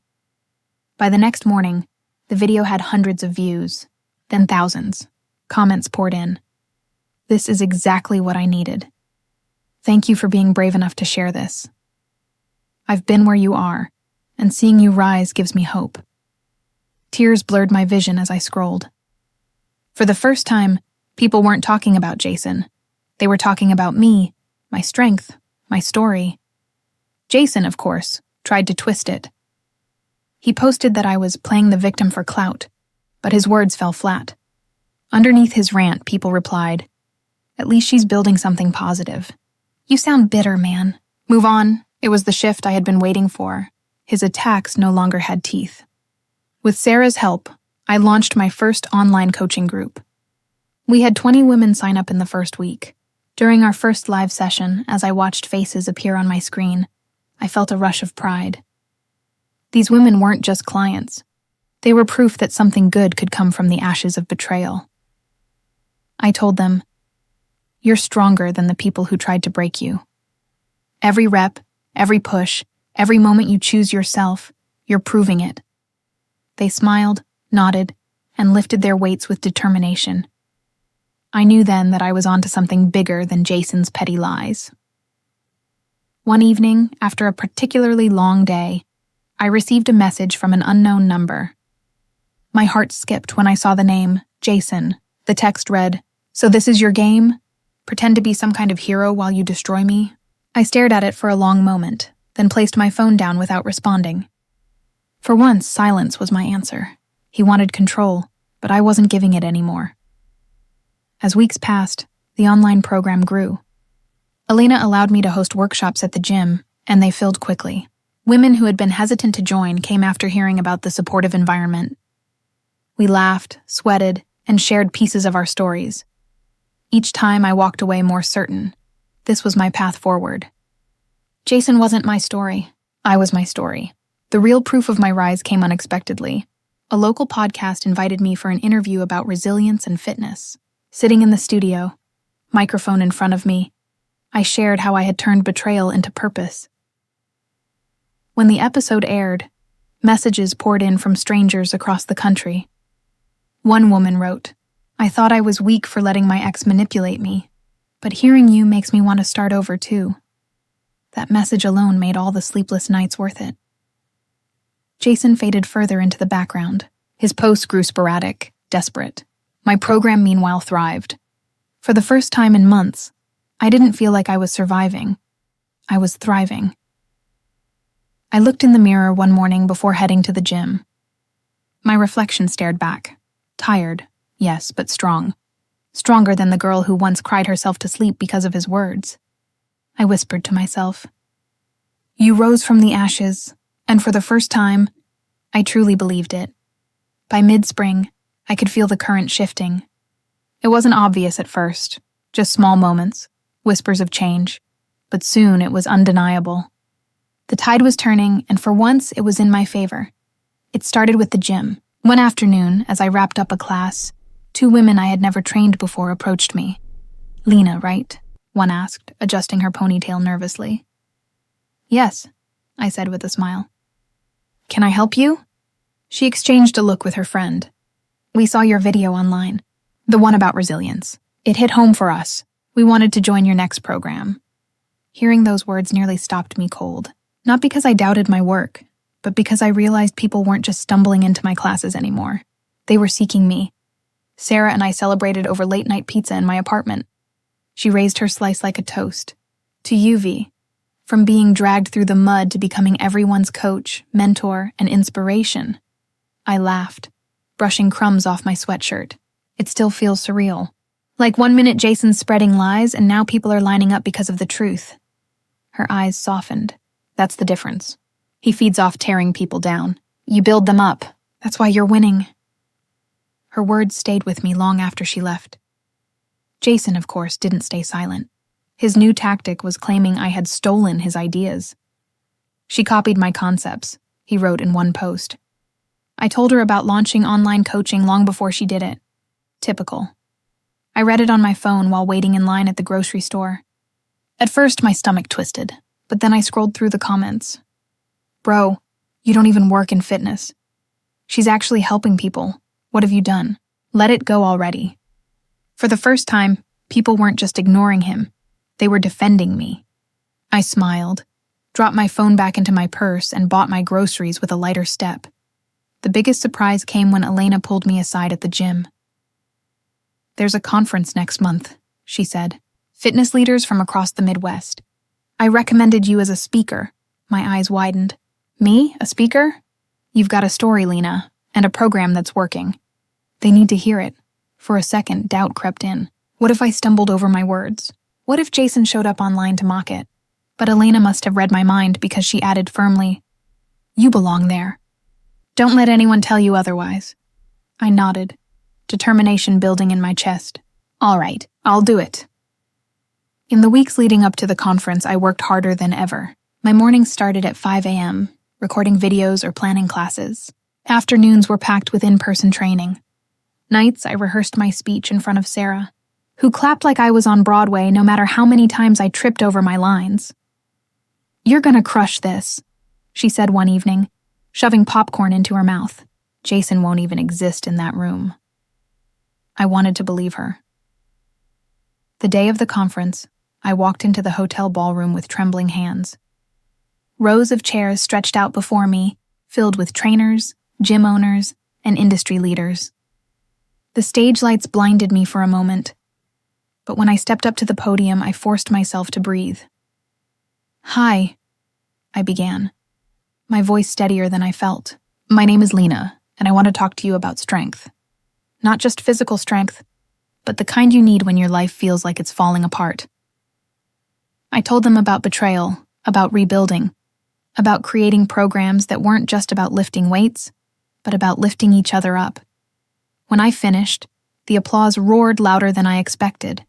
By the next morning, the video had hundreds of views, then thousands. Comments poured in. "This is exactly what I needed. Thank you for being brave enough to share this. I've been where you are, and seeing you rise gives me hope." Tears blurred my vision as I scrolled. For the first time, people weren't talking about Jason. They were talking about me, my strength, my story. Jason, of course, tried to twist it. He posted that I was playing the victim for clout, but his words fell flat. Underneath his rant, people replied, "At least she's building something positive. You sound bitter, man. Move on." It was the shift I had been waiting for. His attacks no longer had teeth. With Sarah's help, I launched my first online coaching group. We had 20 women sign up in the first week. During our first live session, as I watched faces appear on my screen, I felt a rush of pride. These women weren't just clients. They were proof that something good could come from the ashes of betrayal. I told them, "You're stronger than the people who tried to break you. Every rep, every push, every moment you choose yourself, you're proving it." They smiled, nodded, and lifted their weights with determination. I knew then that I was onto something bigger than Jason's petty lies. One evening, after a particularly long day, I received a message from an unknown number. My heart skipped when I saw the name, Jason. The text read, "So this is your game? Pretend to be some kind of hero while you destroy me?" I stared at it for a long moment, then placed my phone down without responding. For once, silence was my answer. He wanted control, but I wasn't giving it anymore. As weeks passed, the online program grew. Elena allowed me to host workshops at the gym, and they filled quickly. Women who had been hesitant to join came after hearing about the supportive environment. We laughed, sweated, and shared pieces of our stories. Each time I walked away more certain. This was my path forward. Jason wasn't my story. I was my story. The real proof of my rise came unexpectedly. A local podcast invited me for an interview about resilience and fitness. Sitting in the studio, microphone in front of me, I shared how I had turned betrayal into purpose. When the episode aired, messages poured in from strangers across the country. One woman wrote, "I thought I was weak for letting my ex manipulate me, but hearing you makes me want to start over too." That message alone made all the sleepless nights worth it. Jason faded further into the background. His posts grew sporadic, desperate. My program, meanwhile, thrived. For the first time in months, I didn't feel like I was surviving. I was thriving. I looked in the mirror one morning before heading to the gym. My reflection stared back. Tired, yes, but strong. Stronger than the girl who once cried herself to sleep because of his words. I whispered to myself, "You rose from the ashes," and for the first time, I truly believed it. By mid-spring, I could feel the current shifting. It wasn't obvious at first, just small moments, whispers of change, but soon it was undeniable. The tide was turning, and for once it was in my favor. It started with the gym. One afternoon, as I wrapped up a class, 2 women I had never trained before approached me. "Lena, right?" one asked, adjusting her ponytail nervously. "Yes," I said with a smile. "Can I help you?" She exchanged a look with her friend. "We saw your video online, the one about resilience. It hit home for us. We wanted to join your next program." Hearing those words nearly stopped me cold. Not because I doubted my work, but because I realized people weren't just stumbling into my classes anymore. They were seeking me. Sarah and I celebrated over late-night pizza in my apartment. She raised her slice like a toast. "To you, V. From being dragged through the mud to becoming everyone's coach, mentor, and inspiration." I laughed, brushing crumbs off my sweatshirt. It still feels surreal. Like one minute Jason's spreading lies, and now people are lining up because of the truth. Her eyes softened. "That's the difference. He feeds off tearing people down. You build them up. That's why you're winning." Her words stayed with me long after she left. Jason, of course, didn't stay silent. His new tactic was claiming I had stolen his ideas. "She copied my concepts," he wrote in one post. "I told her about launching online coaching long before she did it. Typical." I read it on my phone while waiting in line at the grocery store. At first, my stomach twisted, but then I scrolled through the comments. "Bro, you don't even work in fitness. She's actually helping people. What have you done? Let it go already." For the first time, people weren't just ignoring him. They were defending me. I smiled, dropped my phone back into my purse, and bought my groceries with a lighter step. The biggest surprise came when Elena pulled me aside at the gym. "There's a conference next month," she said. "Fitness leaders from across the Midwest. I recommended you as a speaker." My eyes widened. "Me? A speaker? You've got a story, Lena, and a program that's working. They need to hear it." For a second, doubt crept in. What if I stumbled over my words? What if Jason showed up online to mock it? But Elena must have read my mind because she added firmly, "You belong there. Don't let anyone tell you otherwise." I nodded, determination building in my chest. "All right, I'll do it." In the weeks leading up to the conference, I worked harder than ever. My mornings started at 5 a.m., recording videos or planning classes. Afternoons were packed with in-person training. Nights, I rehearsed my speech in front of Sarah, who clapped like I was on Broadway no matter how many times I tripped over my lines. "You're gonna crush this," she said one evening, shoving popcorn into her mouth. Jason won't even exist in that room. I wanted to believe her. The day of the conference, I walked into the hotel ballroom with trembling hands. Rows of chairs stretched out before me, filled with trainers, gym owners, and industry leaders. The stage lights blinded me for a moment, but when I stepped up to the podium, I forced myself to breathe. "Hi," I began, my voice steadier than I felt. "My name is Lena, and I want to talk to you about strength. Not just physical strength, but the kind you need when your life feels like it's falling apart." I told them about betrayal, about rebuilding, about creating programs that weren't just about lifting weights, but about lifting each other up. When I finished, the applause roared louder than I expected.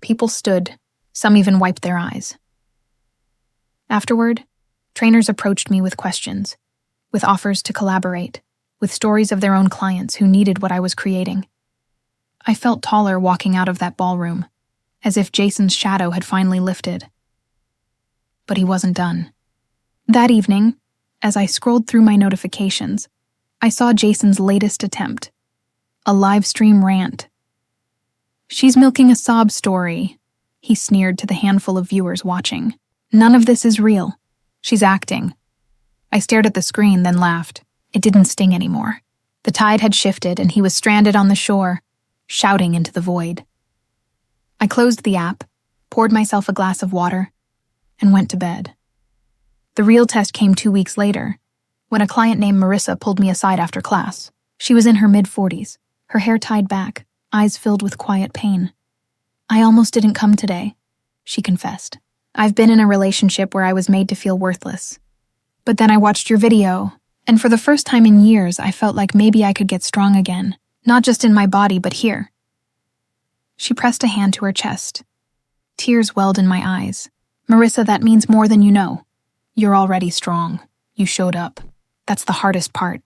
People stood, some even wiped their eyes. Afterward, trainers approached me with questions, with offers to collaborate, with stories of their own clients who needed what I was creating. I felt taller walking out of that ballroom, as if Jason's shadow had finally lifted. But he wasn't done. That evening, as I scrolled through my notifications, I saw Jason's latest attempt, a live stream rant. "She's milking a sob story," he sneered to the handful of viewers watching. "None of this is real. She's acting." I stared at the screen, then laughed. It didn't sting anymore. The tide had shifted, and he was stranded on the shore, shouting into the void. I closed the app, poured myself a glass of water, and went to bed. The real test came 2 weeks later, when a client named Marissa pulled me aside after class. She was in her mid-40s, her hair tied back, eyes filled with quiet pain. "I almost didn't come today," she confessed. "I've been in a relationship where I was made to feel worthless. But then I watched your video, and for the first time in years, I felt like maybe I could get strong again, not just in my body, but here. She pressed a hand to her chest. Tears welled in my eyes. Marissa, that means more than you know. You're already strong. You showed up. That's the hardest part.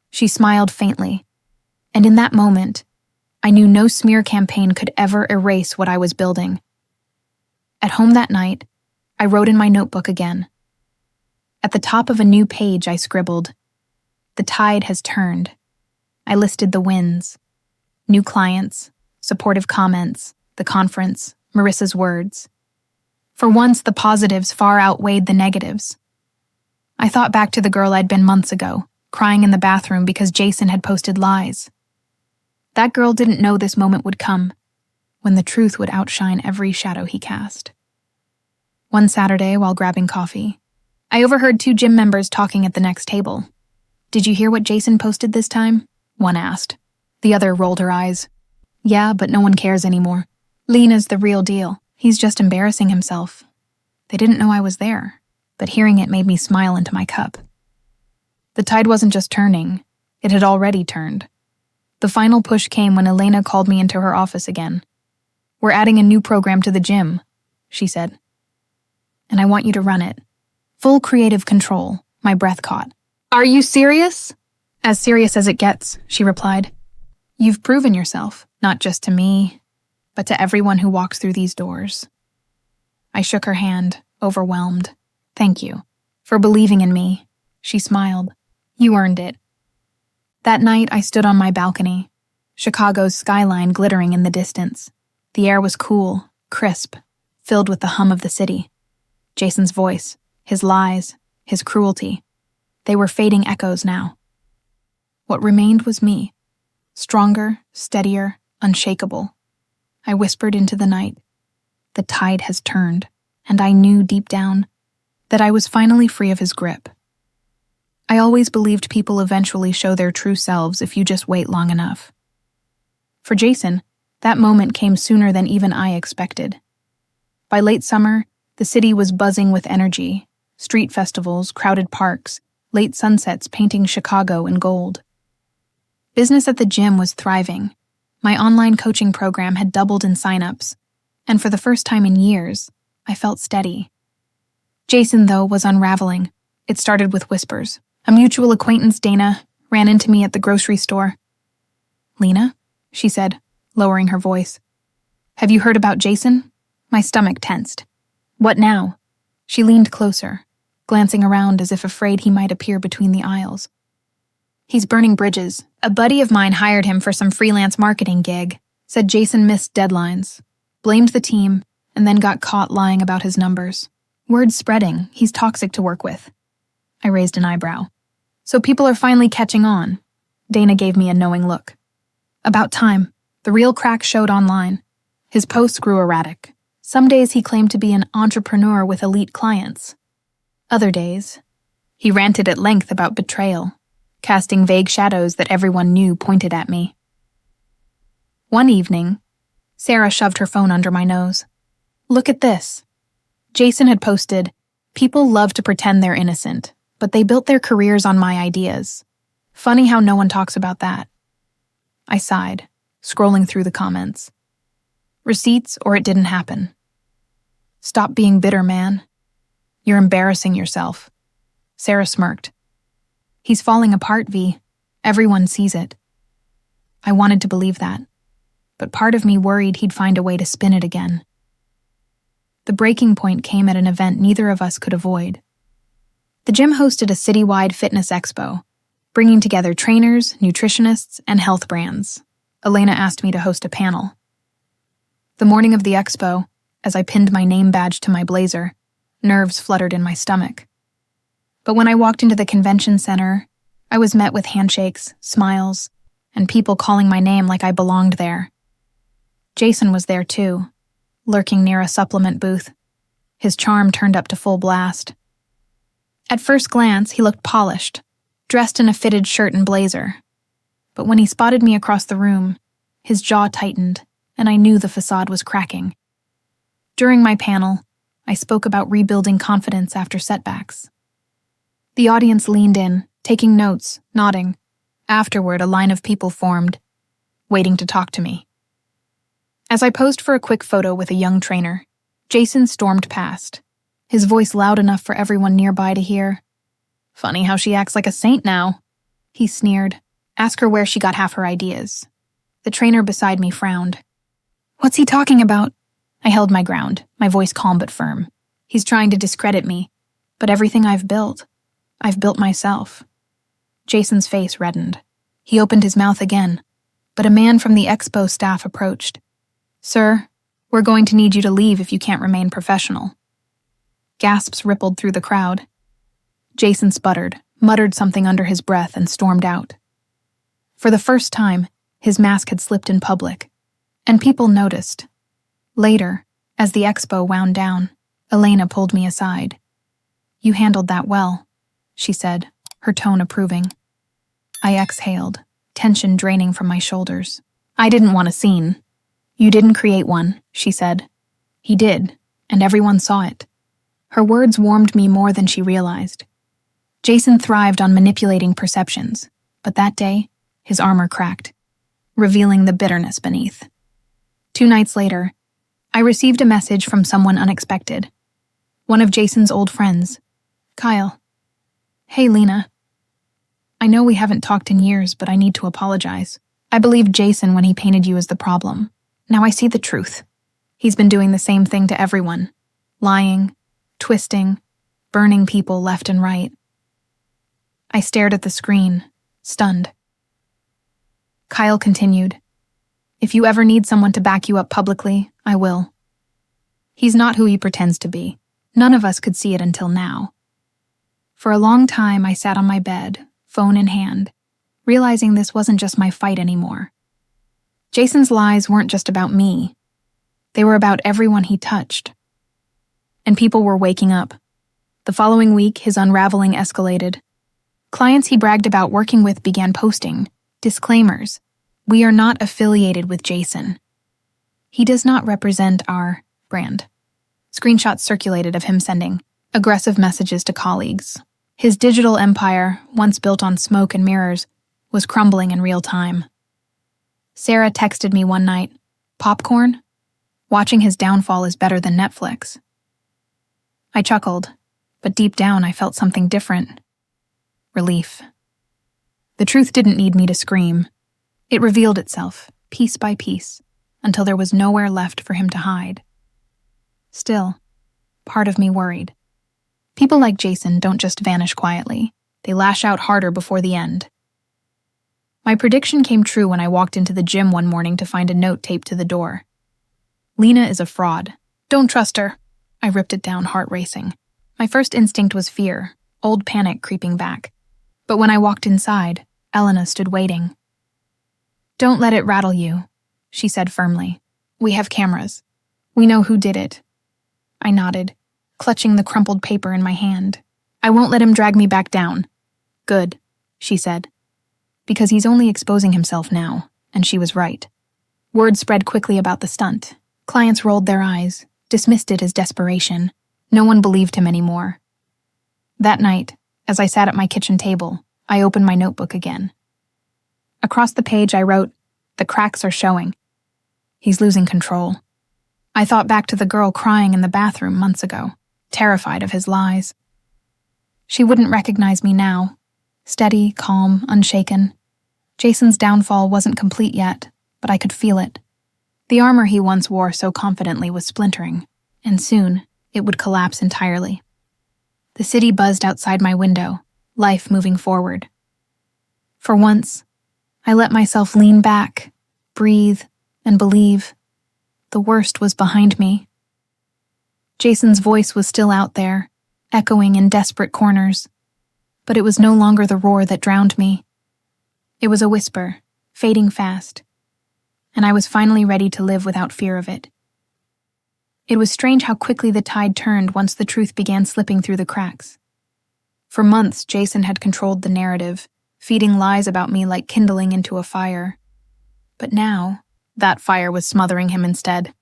She smiled faintly, and in that moment, I knew no smear campaign could ever erase what I was building. At home that night, I wrote in my notebook again. At the top of a new page, I scribbled, "The tide has turned." I listed the wins: new clients, supportive comments, the conference, Marissa's words. For once, the positives far outweighed the negatives. I thought back to the girl I'd been months ago, crying in the bathroom because Jason had posted lies. That girl didn't know this moment would come, when the truth would outshine every shadow he cast. One Saturday, while grabbing coffee, I overheard two gym members talking at the next table. "Did you hear what Jason posted this time?" one asked. The other rolled her eyes. "Yeah, but no one cares anymore. Lena's the real deal. He's just embarrassing himself." They didn't know I was there, but hearing it made me smile into my cup. The tide wasn't just turning, it had already turned. The final push came when Elena called me into her office again. "We're adding a new program to the gym," she said. "And I want you to run it. Full creative control," my breath caught. "Are you serious?" "As serious as it gets," she replied. "You've proven yourself, not just to me, but to everyone who walks through these doors." I shook her hand, overwhelmed. "Thank you for believing in me," she smiled. "You earned it." That night, I stood on my balcony, Chicago's skyline glittering in the distance. The air was cool, crisp, filled with the hum of the city. Jason's voice, his lies, his cruelty, they were fading echoes now. What remained was me, stronger, steadier, unshakable. I whispered into the night, "The tide has turned," and I knew deep down that I was finally free of his grip. I always believed people eventually show their true selves if you just wait long enough. For Jason, that moment came sooner than even I expected. By late summer, the city was buzzing with energy, street festivals, crowded parks, late sunsets painting Chicago in gold. Business at the gym was thriving. My online coaching program had doubled in signups, and for the first time in years, I felt steady. Jason, though, was unraveling. It started with whispers. A mutual acquaintance, Dana, ran into me at the grocery store. "Lena?" she said, lowering her voice. "Have you heard about Jason?" My stomach tensed. "What now?" She leaned closer, glancing around as if afraid he might appear between the aisles. "He's burning bridges. A buddy of mine hired him for some freelance marketing gig, said Jason missed deadlines, blamed the team, and then got caught lying about his numbers. Word's spreading, he's toxic to work with." I raised an eyebrow. "So people are finally catching on." Dana gave me a knowing look. "About time. The real crack showed online. His posts grew erratic. Some days he claimed to be an entrepreneur with elite clients. Other days, he ranted at length about betrayal, casting vague shadows that everyone knew pointed at me. One evening, Sarah shoved her phone under my nose. "Look at this." Jason had posted, "People love to pretend they're innocent, but they built their careers on my ideas. Funny how no one talks about that." I sighed, scrolling through the comments. Receipts or it didn't happen. "Stop being bitter, man. You're embarrassing yourself." Sarah smirked. "He's falling apart, V. Everyone sees it." I wanted to believe that, but part of me worried he'd find a way to spin it again. The breaking point came at an event neither of us could avoid. The gym hosted a citywide fitness expo, bringing together trainers, nutritionists, and health brands. Elena asked me to host a panel. The morning of the expo, as I pinned my name badge to my blazer, nerves fluttered in my stomach. But when I walked into the convention center, I was met with handshakes, smiles, and people calling my name like I belonged there. Jason was there too, lurking near a supplement booth, his charm turned up to full blast. At first glance, he looked polished, dressed in a fitted shirt and blazer. But when he spotted me across the room, his jaw tightened, and I knew the facade was cracking. During my panel, I spoke about rebuilding confidence after setbacks. The audience leaned in, taking notes, nodding. Afterward, a line of people formed, waiting to talk to me. As I posed for a quick photo with a young trainer, Jason stormed past, his voice loud enough for everyone nearby to hear. "Funny how she acts like a saint now," he sneered. "Ask her where she got half her ideas." The trainer beside me frowned. "What's he talking about?" I held my ground, my voice calm but firm. "He's trying to discredit me, but everything I've built myself." Jason's face reddened. He opened his mouth again, but a man from the expo staff approached. "Sir, we're going to need you to leave if you can't remain professional." Gasps rippled through the crowd. Jason sputtered, muttered something under his breath, and stormed out. For the first time, his mask had slipped in public, and people noticed. Later, as the expo wound down, Elena pulled me aside. "You handled that well," she said, her tone approving. I exhaled, tension draining from my shoulders. "I didn't want a scene." "You didn't create one," she said. "He did, and everyone saw it." Her words warmed me more than she realized. Jason thrived on manipulating perceptions, but that day, his armor cracked, revealing the bitterness beneath. 2 nights later, I received a message from someone unexpected. One of Jason's old friends, Kyle. "Hey, Lena. I know we haven't talked in years, but I need to apologize. I believed Jason when he painted you as the problem. Now I see the truth. He's been doing the same thing to everyone. Lying, twisting, burning people left and right." I stared at the screen, stunned. Kyle continued, "If you ever need someone to back you up publicly, I will. He's not who he pretends to be. None of us could see it until now." For a long time, I sat on my bed, phone in hand, realizing this wasn't just my fight anymore. Jason's lies weren't just about me. They were about everyone he touched. And people were waking up. The following week, his unraveling escalated. Clients he bragged about working with began posting disclaimers. "We are not affiliated with Jason. He does not represent our brand." Screenshots circulated of him sending aggressive messages to colleagues. His digital empire, once built on smoke and mirrors, was crumbling in real time. Sarah texted me one night, "Popcorn? Watching his downfall is better than Netflix." I chuckled, but deep down I felt something different. Relief. The truth didn't need me to scream. It revealed itself, piece by piece, until there was nowhere left for him to hide. Still, part of me worried. People like Jason don't just vanish quietly. They lash out harder before the end. My prediction came true when I walked into the gym one morning to find a note taped to the door. "Lena is a fraud. Don't trust her." I ripped it down, heart racing. My first instinct was fear, old panic creeping back. But when I walked inside, Elena stood waiting. "Don't let it rattle you," she said firmly. "We have cameras. We know who did it." I nodded, clutching the crumpled paper in my hand. "I won't let him drag me back down." "Good," she said. Because he's only exposing himself now, and she was right. Word spread quickly about the stunt. Clients rolled their eyes, dismissed it as desperation. No one believed him anymore. That night, as I sat at my kitchen table, I opened my notebook again. Across the page I wrote, "The cracks are showing. He's losing control." I thought back to the girl crying in the bathroom months ago, terrified of his lies. She wouldn't recognize me now, steady, calm, unshaken. Jason's downfall wasn't complete yet, but I could feel it. The armor he once wore so confidently was splintering, and soon it would collapse entirely. The city buzzed outside my window, life moving forward. For once, I let myself lean back, breathe, and believe. The worst was behind me. Jason's voice was still out there, echoing in desperate corners, but it was no longer the roar that drowned me. It was a whisper, fading fast, and I was finally ready to live without fear of it. It was strange how quickly the tide turned once the truth began slipping through the cracks. For months, Jason had controlled the narrative, feeding lies about me like kindling into a fire. But now, that fire was smothering him instead.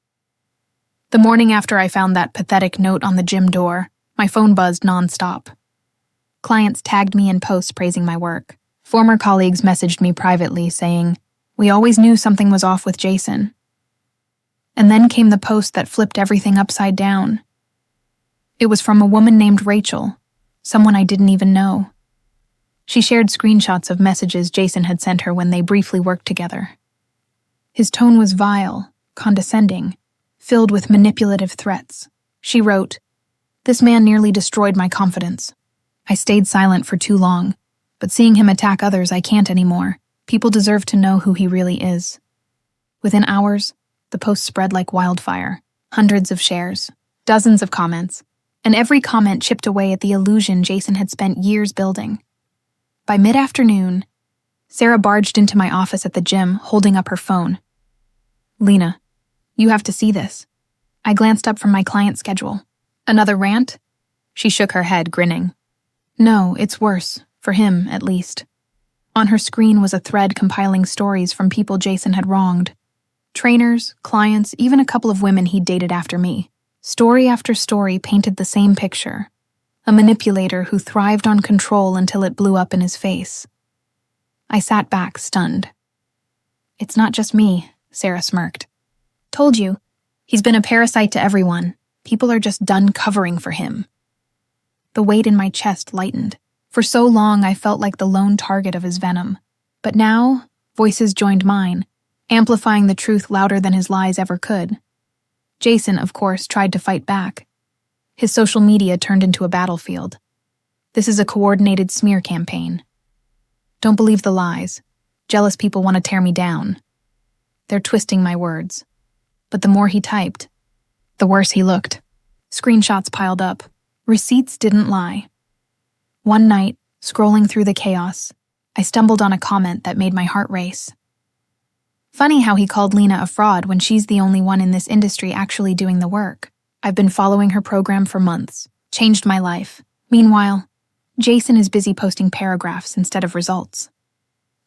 The morning after I found that pathetic note on the gym door, my phone buzzed nonstop. Clients tagged me in posts praising my work. Former colleagues messaged me privately saying, "We always knew something was off with Jason." And then came the post that flipped everything upside down. It was from a woman named Rachel, someone I didn't even know. She shared screenshots of messages Jason had sent her when they briefly worked together. His tone was vile, condescending, filled with manipulative threats. She wrote, "This man nearly destroyed my confidence. I stayed silent for too long, but seeing him attack others, I can't anymore. People deserve to know who he really is." Within hours, the post spread like wildfire. Hundreds of shares, dozens of comments, and every comment chipped away at the illusion Jason had spent years building. By mid-afternoon, Sarah barged into my office at the gym, holding up her phone. "Lena, you have to see this." I glanced up from my client schedule. "Another rant?" She shook her head, grinning. "No, it's worse, for him, at least." On her screen was a thread compiling stories from people Jason had wronged. Trainers, clients, even a couple of women he'd dated after me. Story after story painted the same picture. A manipulator who thrived on control until it blew up in his face. I sat back, stunned. "It's not just me," Sarah smirked. "Told you. He's been a parasite to everyone. People are just done covering for him." The weight in my chest lightened. For so long, I felt like the lone target of his venom. But now, voices joined mine, amplifying the truth louder than his lies ever could. Jason, of course, tried to fight back. His social media turned into a battlefield. "This is a coordinated smear campaign. Don't believe the lies. Jealous people want to tear me down." They're twisting my words. But the more he typed, the worse he looked. Screenshots piled up. Receipts didn't lie. One night, scrolling through the chaos, I stumbled on a comment that made my heart race. Funny how he called Lena a fraud when she's the only one in this industry actually doing the work. I've been following her program for months. Changed my life. Meanwhile, Jason is busy posting paragraphs instead of results.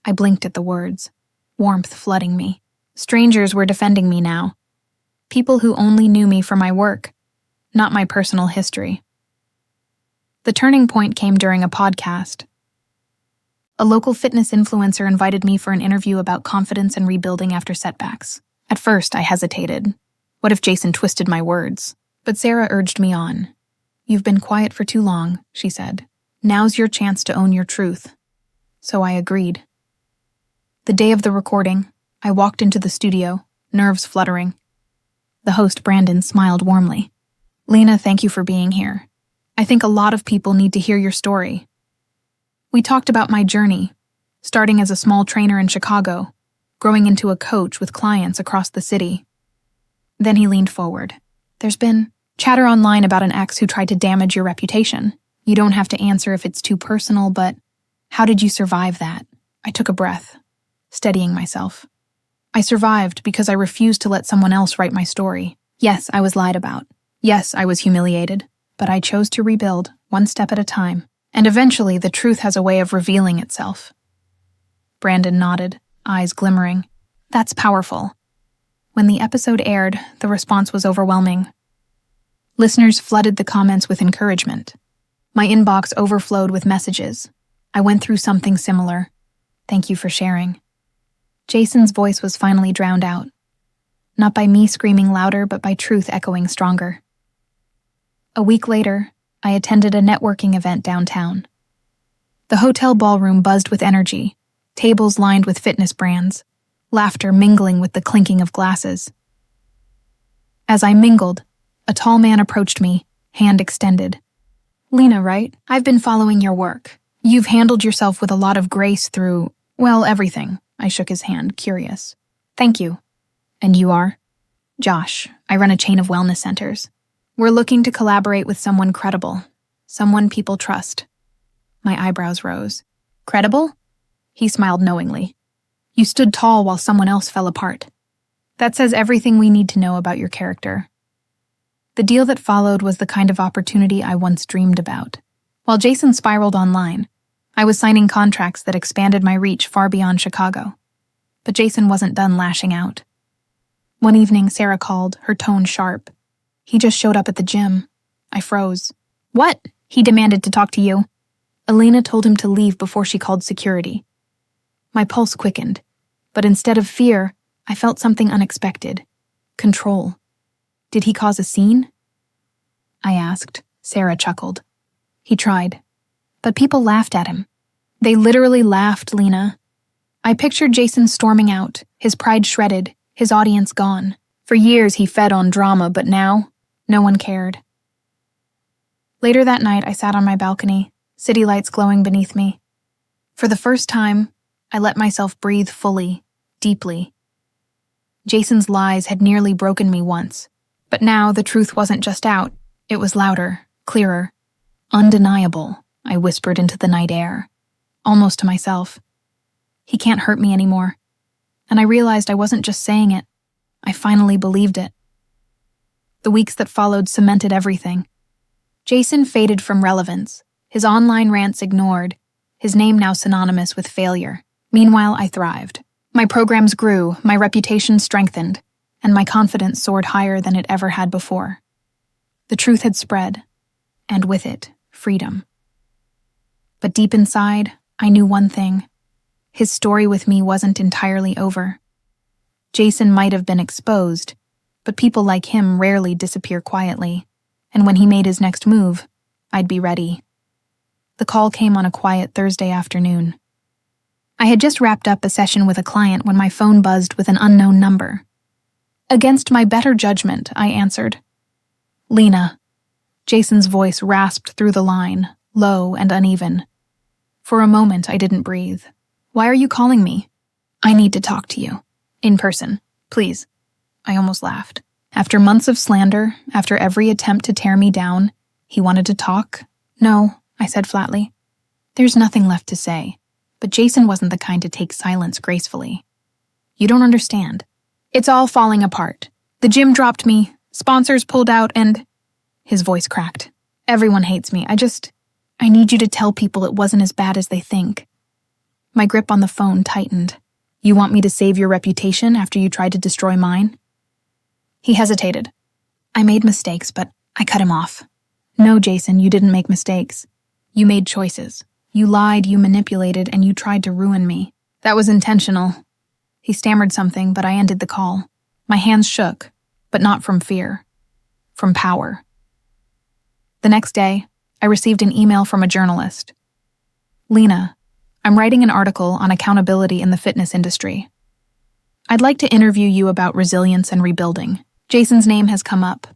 I blinked at the words, warmth flooding me. Strangers were defending me now. People who only knew me for my work, not my personal history. The turning point came during a podcast. A local fitness influencer invited me for an interview about confidence and rebuilding after setbacks. At first, I hesitated. What if Jason twisted my words? But Sarah urged me on. "You've been quiet for too long," she said. "Now's your chance to own your truth." So I agreed. The day of the recording, I walked into the studio, nerves fluttering. The host, Brandon, smiled warmly. "Lena, thank you for being here. I think a lot of people need to hear your story." We talked about my journey, starting as a small trainer in Chicago, growing into a coach with clients across the city. Then he leaned forward. "There's been chatter online about an ex who tried to damage your reputation. You don't have to answer if it's too personal, but how did you survive that?" I took a breath, steadying myself. I survived because I refused to let someone else write my story. Yes, I was lied about. Yes, I was humiliated. But I chose to rebuild, one step at a time. And eventually, the truth has a way of revealing itself. Brandon nodded, eyes glimmering. "That's powerful." When the episode aired, the response was overwhelming. Listeners flooded the comments with encouragement. My inbox overflowed with messages. "I went through something similar. Thank you for sharing." Jason's voice was finally drowned out. Not by me screaming louder, but by truth echoing stronger. A week later, I attended a networking event downtown. The hotel ballroom buzzed with energy, tables lined with fitness brands, laughter mingling with the clinking of glasses. As I mingled, a tall man approached me, hand extended. "Lena, right? I've been following your work. You've handled yourself with a lot of grace through, well, everything." I shook his hand, curious. "Thank you." "And you are?" "Josh. I run a chain of wellness centers. We're looking to collaborate with someone credible, someone people trust." My eyebrows rose. "Credible?" He smiled knowingly. "You stood tall while someone else fell apart. That says everything we need to know about your character." The deal that followed was the kind of opportunity I once dreamed about. While Jason spiraled online, I was signing contracts that expanded my reach far beyond Chicago. But Jason wasn't done lashing out. One evening, Sarah called, her tone sharp. "He just showed up at the gym." I froze. "What?" He demanded to talk to you. Elena told him to leave before she called security. My pulse quickened, but instead of fear, I felt something unexpected. Control. Did he cause a scene? I asked. Sarah chuckled. He tried. But people laughed at him. They literally laughed, Lena. I pictured Jason storming out, his pride shredded, his audience gone. For years he fed on drama, but now, no one cared. Later that night, I sat on my balcony, city lights glowing beneath me. For the first time, I let myself breathe fully, deeply. Jason's lies had nearly broken me once, but now the truth wasn't just out. It was louder, clearer, undeniable, I whispered into the night air, almost to myself. He can't hurt me anymore. And I realized I wasn't just saying it. I finally believed it. The weeks that followed cemented everything. Jason faded from relevance, his online rants ignored, his name now synonymous with failure. Meanwhile, I thrived. My programs grew, my reputation strengthened, and my confidence soared higher than it ever had before. The truth had spread, and with it, freedom. But deep inside, I knew one thing. His story with me wasn't entirely over. Jason might have been exposed, but people like him rarely disappear quietly, and when he made his next move, I'd be ready. The call came on a quiet Thursday afternoon. I had just wrapped up a session with a client when my phone buzzed with an unknown number. Against my better judgment, I answered. Lena. Jason's voice rasped through the line, low and uneven. For a moment, I didn't breathe. Why are you calling me? I need to talk to you. In person, please. I almost laughed. After months of slander, after every attempt to tear me down, he wanted to talk? No, I said flatly. There's nothing left to say. But Jason wasn't the kind to take silence gracefully. You don't understand. It's all falling apart. The gym dropped me, sponsors pulled out, and... His voice cracked. Everyone hates me. I need you to tell people it wasn't as bad as they think. My grip on the phone tightened. You want me to save your reputation after you tried to destroy mine? He hesitated. I made mistakes, but I cut him off. No, Jason, you didn't make mistakes. You made choices. You lied, you manipulated, and you tried to ruin me. That was intentional. He stammered something, but I ended the call. My hands shook, but not from fear. From power. The next day, I received an email from a journalist. Lena, I'm writing an article on accountability in the fitness industry. I'd like to interview you about resilience and rebuilding. Jason's name has come up,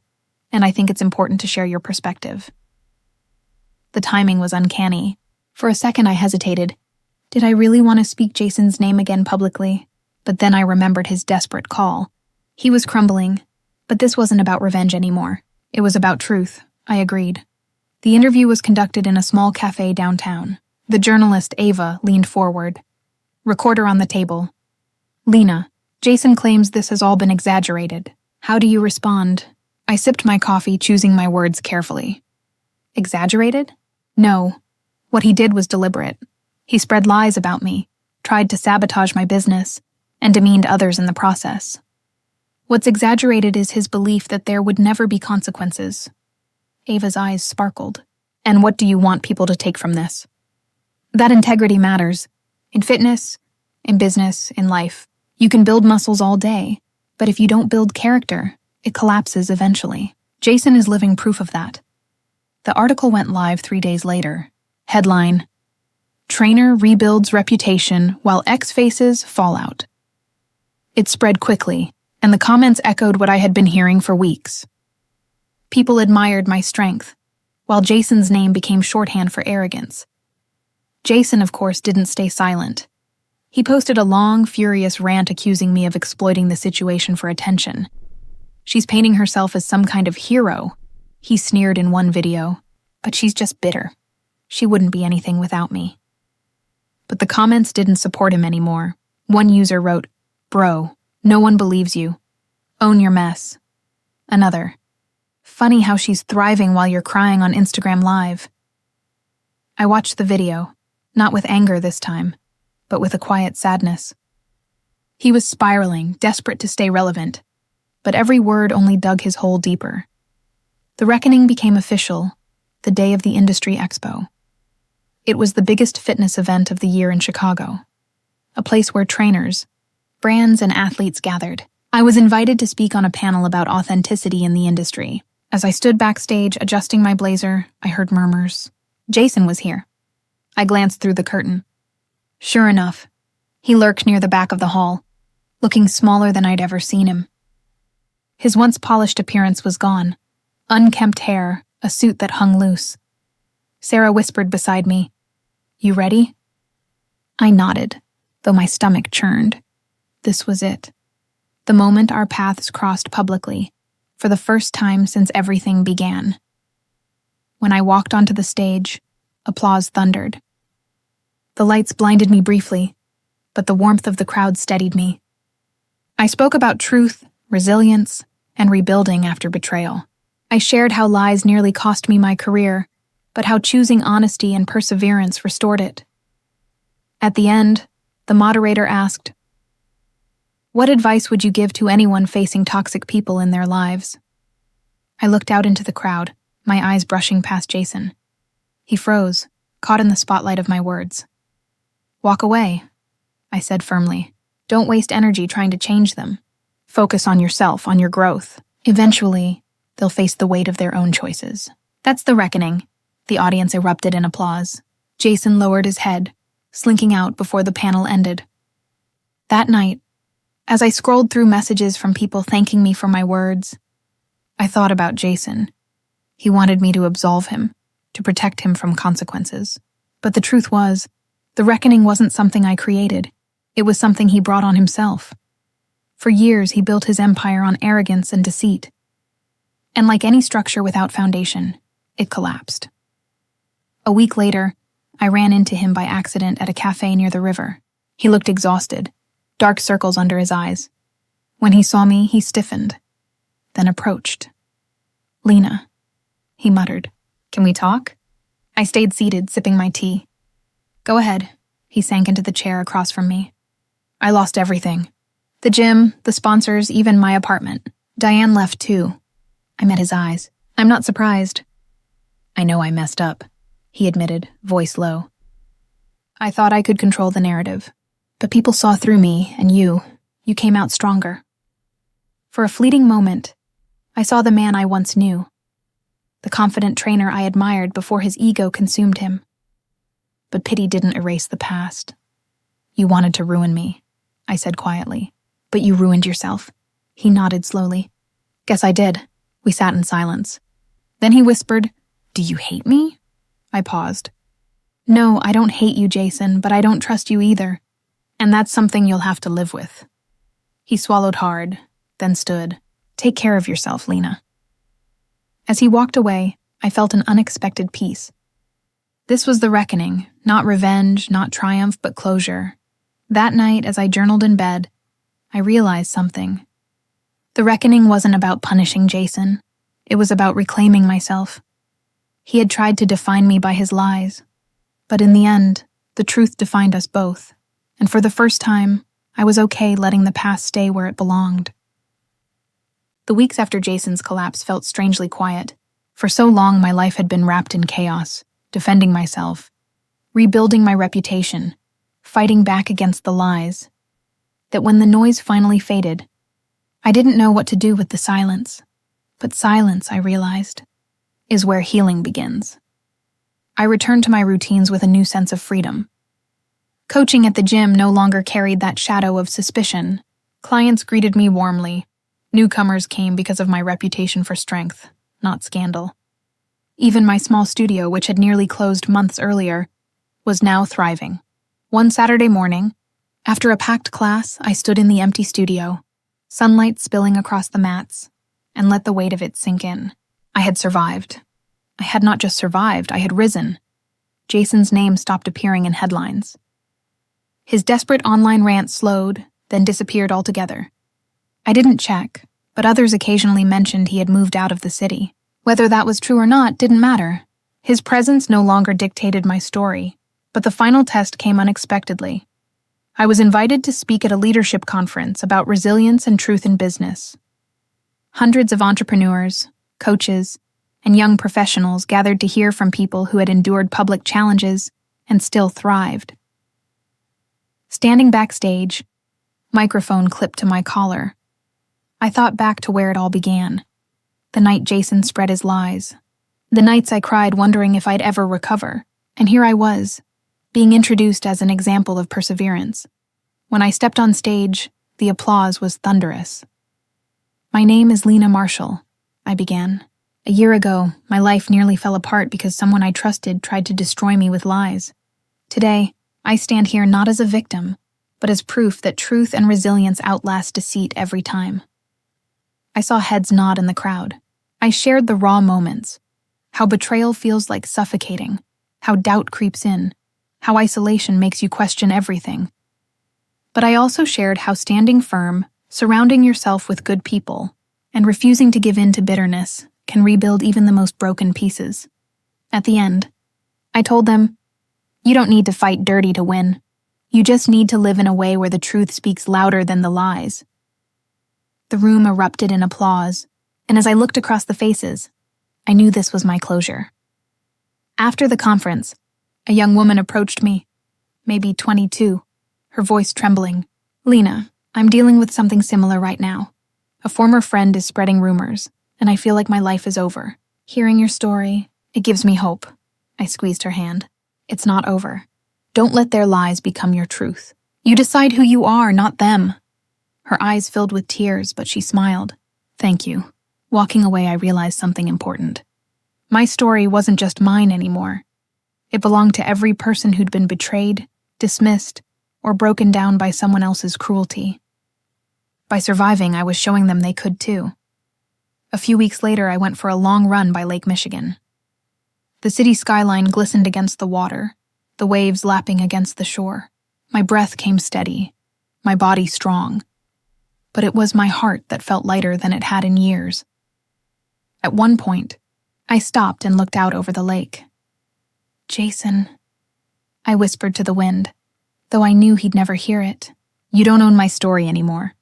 and I think it's important to share your perspective. The timing was uncanny. For a second, I hesitated. Did I really want to speak Jason's name again publicly? But then I remembered his desperate call. He was crumbling, but this wasn't about revenge anymore. It was about truth. I agreed. The interview was conducted in a small cafe downtown. The journalist, Ava, leaned forward. Recorder on the table. Lena, Jason claims this has all been exaggerated. How do you respond? I sipped my coffee, choosing my words carefully. Exaggerated? No. What he did was deliberate. He spread lies about me, tried to sabotage my business, and demeaned others in the process. What's exaggerated is his belief that there would never be consequences. Ava's eyes sparkled. And what do you want people to take from this? That integrity matters. In fitness, in business, in life. You can build muscles all day, but if you don't build character, it collapses eventually. Jason is living proof of that. The article went live 3 days later. Headline: Trainer rebuilds reputation while ex faces fallout. It spread quickly, and the comments echoed what I had been hearing for weeks. People admired my strength, while Jason's name became shorthand for arrogance. Jason, of course, didn't stay silent. He posted a long, furious rant accusing me of exploiting the situation for attention. She's painting herself as some kind of hero, he sneered in one video, but she's just bitter. She wouldn't be anything without me. But the comments didn't support him anymore. One user wrote, "Bro, no one believes you. Own your mess." Another, "Funny how she's thriving while you're crying on Instagram Live." I watched the video, not with anger this time, but with a quiet sadness. He was spiraling, desperate to stay relevant, but every word only dug his hole deeper. The reckoning became official, the day of the Industry Expo. It was the biggest fitness event of the year in Chicago, a place where trainers, brands, and athletes gathered. I was invited to speak on a panel about authenticity in the industry. As I stood backstage adjusting my blazer, I heard murmurs. Jason was here. I glanced through the curtain. Sure enough, he lurked near the back of the hall, looking smaller than I'd ever seen him. His once polished appearance was gone. Unkempt hair, a suit that hung loose. Sarah whispered beside me, "You ready?" I nodded, though my stomach churned. This was it. The moment our paths crossed publicly, for the first time since everything began. When I walked onto the stage, applause thundered. The lights blinded me briefly, but the warmth of the crowd steadied me. I spoke about truth, resilience, and rebuilding after betrayal. I shared how lies nearly cost me my career, but how choosing honesty and perseverance restored it. At the end, the moderator asked, "What advice would you give to anyone facing toxic people in their lives?" I looked out into the crowd, my eyes brushing past Jason. He froze, caught in the spotlight of my words. "Walk away," I said firmly. "Don't waste energy trying to change them. Focus on yourself, on your growth. Eventually, they'll face the weight of their own choices." That's the reckoning. The audience erupted in applause. Jason lowered his head, slinking out before the panel ended. That night, as I scrolled through messages from people thanking me for my words, I thought about Jason. He wanted me to absolve him, to protect him from consequences. But the truth was, the reckoning wasn't something I created. It was something he brought on himself. For years, he built his empire on arrogance and deceit. And like any structure without foundation, it collapsed. A week later, I ran into him by accident at a cafe near the river. He looked exhausted, dark circles under his eyes. When he saw me, he stiffened, then approached. "Lena," he muttered. "Can we talk?" I stayed seated, sipping my tea. "Go ahead." He sank into the chair across from me. "I lost everything. The gym, the sponsors, even my apartment. Diane left too." I met his eyes. "I'm not surprised." "I know I messed up," he admitted, voice low. "I thought I could control the narrative. But people saw through me, and you came out stronger." For a fleeting moment, I saw the man I once knew. The confident trainer I admired before his ego consumed him. But pity didn't erase the past. "You wanted to ruin me," I said quietly. "But you ruined yourself." He nodded slowly. "Guess I did." We sat in silence. Then he whispered, "Do you hate me?" I paused. "No, I don't hate you, Jason, but I don't trust you either. And that's something you'll have to live with." He swallowed hard, then stood. "Take care of yourself, Lena." As he walked away, I felt an unexpected peace. This was the reckoning, not revenge, not triumph, but closure. That night, as I journaled in bed, I realized something. The reckoning wasn't about punishing Jason. It was about reclaiming myself. He had tried to define me by his lies. But in the end, the truth defined us both. And for the first time, I was okay letting the past stay where it belonged. The weeks after Jason's collapse felt strangely quiet. For so long, my life had been wrapped in chaos, defending myself, rebuilding my reputation, fighting back against the lies, that when the noise finally faded, I didn't know what to do with the silence. But silence, I realized, is where healing begins. I returned to my routines with a new sense of freedom. Coaching at the gym no longer carried that shadow of suspicion. Clients greeted me warmly. Newcomers came because of my reputation for strength, not scandal. Even my small studio, which had nearly closed months earlier, was now thriving. One Saturday morning, after a packed class, I stood in the empty studio, sunlight spilling across the mats, and let the weight of it sink in. I had survived. I had not just survived, I had risen. Jason's name stopped appearing in headlines. His desperate online rant slowed, then disappeared altogether. I didn't check, but others occasionally mentioned he had moved out of the city. Whether that was true or not didn't matter. His presence no longer dictated my story, but the final test came unexpectedly. I was invited to speak at a leadership conference about resilience and truth in business. Hundreds of entrepreneurs, coaches, and young professionals gathered to hear from people who had endured public challenges and still thrived. Standing backstage, microphone clipped to my collar, I thought back to where it all began. The night Jason spread his lies. The nights I cried wondering if I'd ever recover. And here I was, being introduced as an example of perseverance. When I stepped on stage, the applause was thunderous. "My name is Lena Marshall," I began. "A year ago, my life nearly fell apart because someone I trusted tried to destroy me with lies. Today, I stand here not as a victim, but as proof that truth and resilience outlast deceit every time." I saw heads nod in the crowd. I shared the raw moments, how betrayal feels like suffocating, how doubt creeps in, how isolation makes you question everything. But I also shared how standing firm, surrounding yourself with good people, and refusing to give in to bitterness can rebuild even the most broken pieces. At the end, I told them, "You don't need to fight dirty to win. You just need to live in a way where the truth speaks louder than the lies." The room erupted in applause, and as I looked across the faces, I knew this was my closure. After the conference, a young woman approached me, maybe 22, her voice trembling. "Lena, I'm dealing with something similar right now. A former friend is spreading rumors, and I feel like my life is over. Hearing your story, it gives me hope." I squeezed her hand. "It's not over. Don't let their lies become your truth. You decide who you are, not them." Her eyes filled with tears, but she smiled. "Thank you." Walking away, I realized something important. My story wasn't just mine anymore. It belonged to every person who'd been betrayed, dismissed, or broken down by someone else's cruelty. By surviving, I was showing them they could too. A few weeks later, I went for a long run by Lake Michigan. The city skyline glistened against the water, the waves lapping against the shore. My breath came steady, my body strong. But it was my heart that felt lighter than it had in years. At one point, I stopped and looked out over the lake. "Jason," I whispered to the wind, though I knew he'd never hear it. "You don't own my story anymore."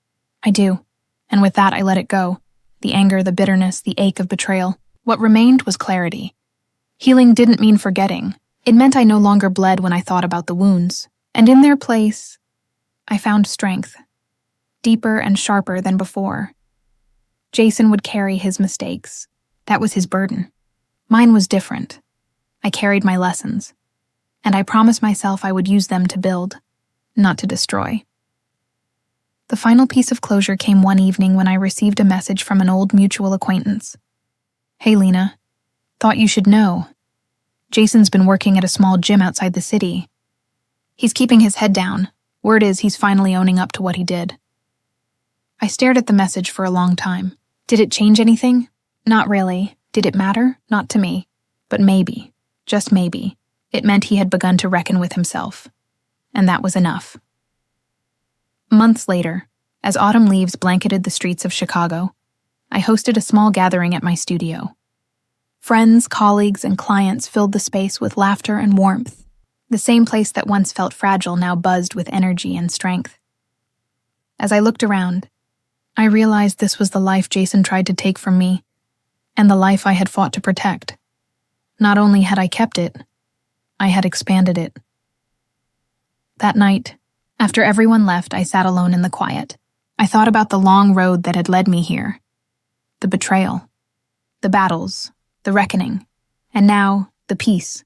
"I do." And with that, I let it go. The anger, the bitterness, the ache of betrayal. What remained was clarity. Healing didn't mean forgetting. It meant I no longer bled when I thought about the wounds. And in their place, I found strength, deeper and sharper than before. Jason would carry his mistakes. That was his burden. Mine was different. I carried my lessons, and I promised myself I would use them to build, not to destroy. The final piece of closure came one evening when I received a message from an old mutual acquaintance. "Hey, Lena. Thought you should know. Jason's been working at a small gym outside the city. He's keeping his head down. Word is he's finally owning up to what he did." I stared at the message for a long time. Did it change anything? Not really. Did it matter? Not to me. But maybe, just maybe, it meant he had begun to reckon with himself. And that was enough. Months later, as autumn leaves blanketed the streets of Chicago, I hosted a small gathering at my studio. Friends, colleagues, and clients filled the space with laughter and warmth. The same place that once felt fragile now buzzed with energy and strength. As I looked around, I realized this was the life Jason tried to take from me, and the life I had fought to protect. Not only had I kept it, I had expanded it. That night, after everyone left, I sat alone in the quiet. I thought about the long road that had led me here. The betrayal, the battles, the reckoning, and now the peace.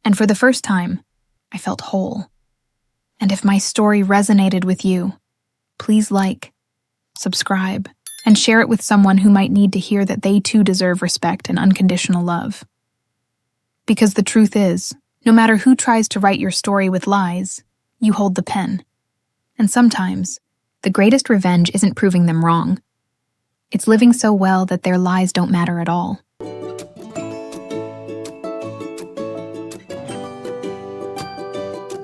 And for the first time, I felt whole. And if my story resonated with you, please like, subscribe, and share it with someone who might need to hear that they too deserve respect and unconditional love. Because the truth is, no matter who tries to write your story with lies, you hold the pen. And sometimes, the greatest revenge isn't proving them wrong. It's living so well that their lies don't matter at all.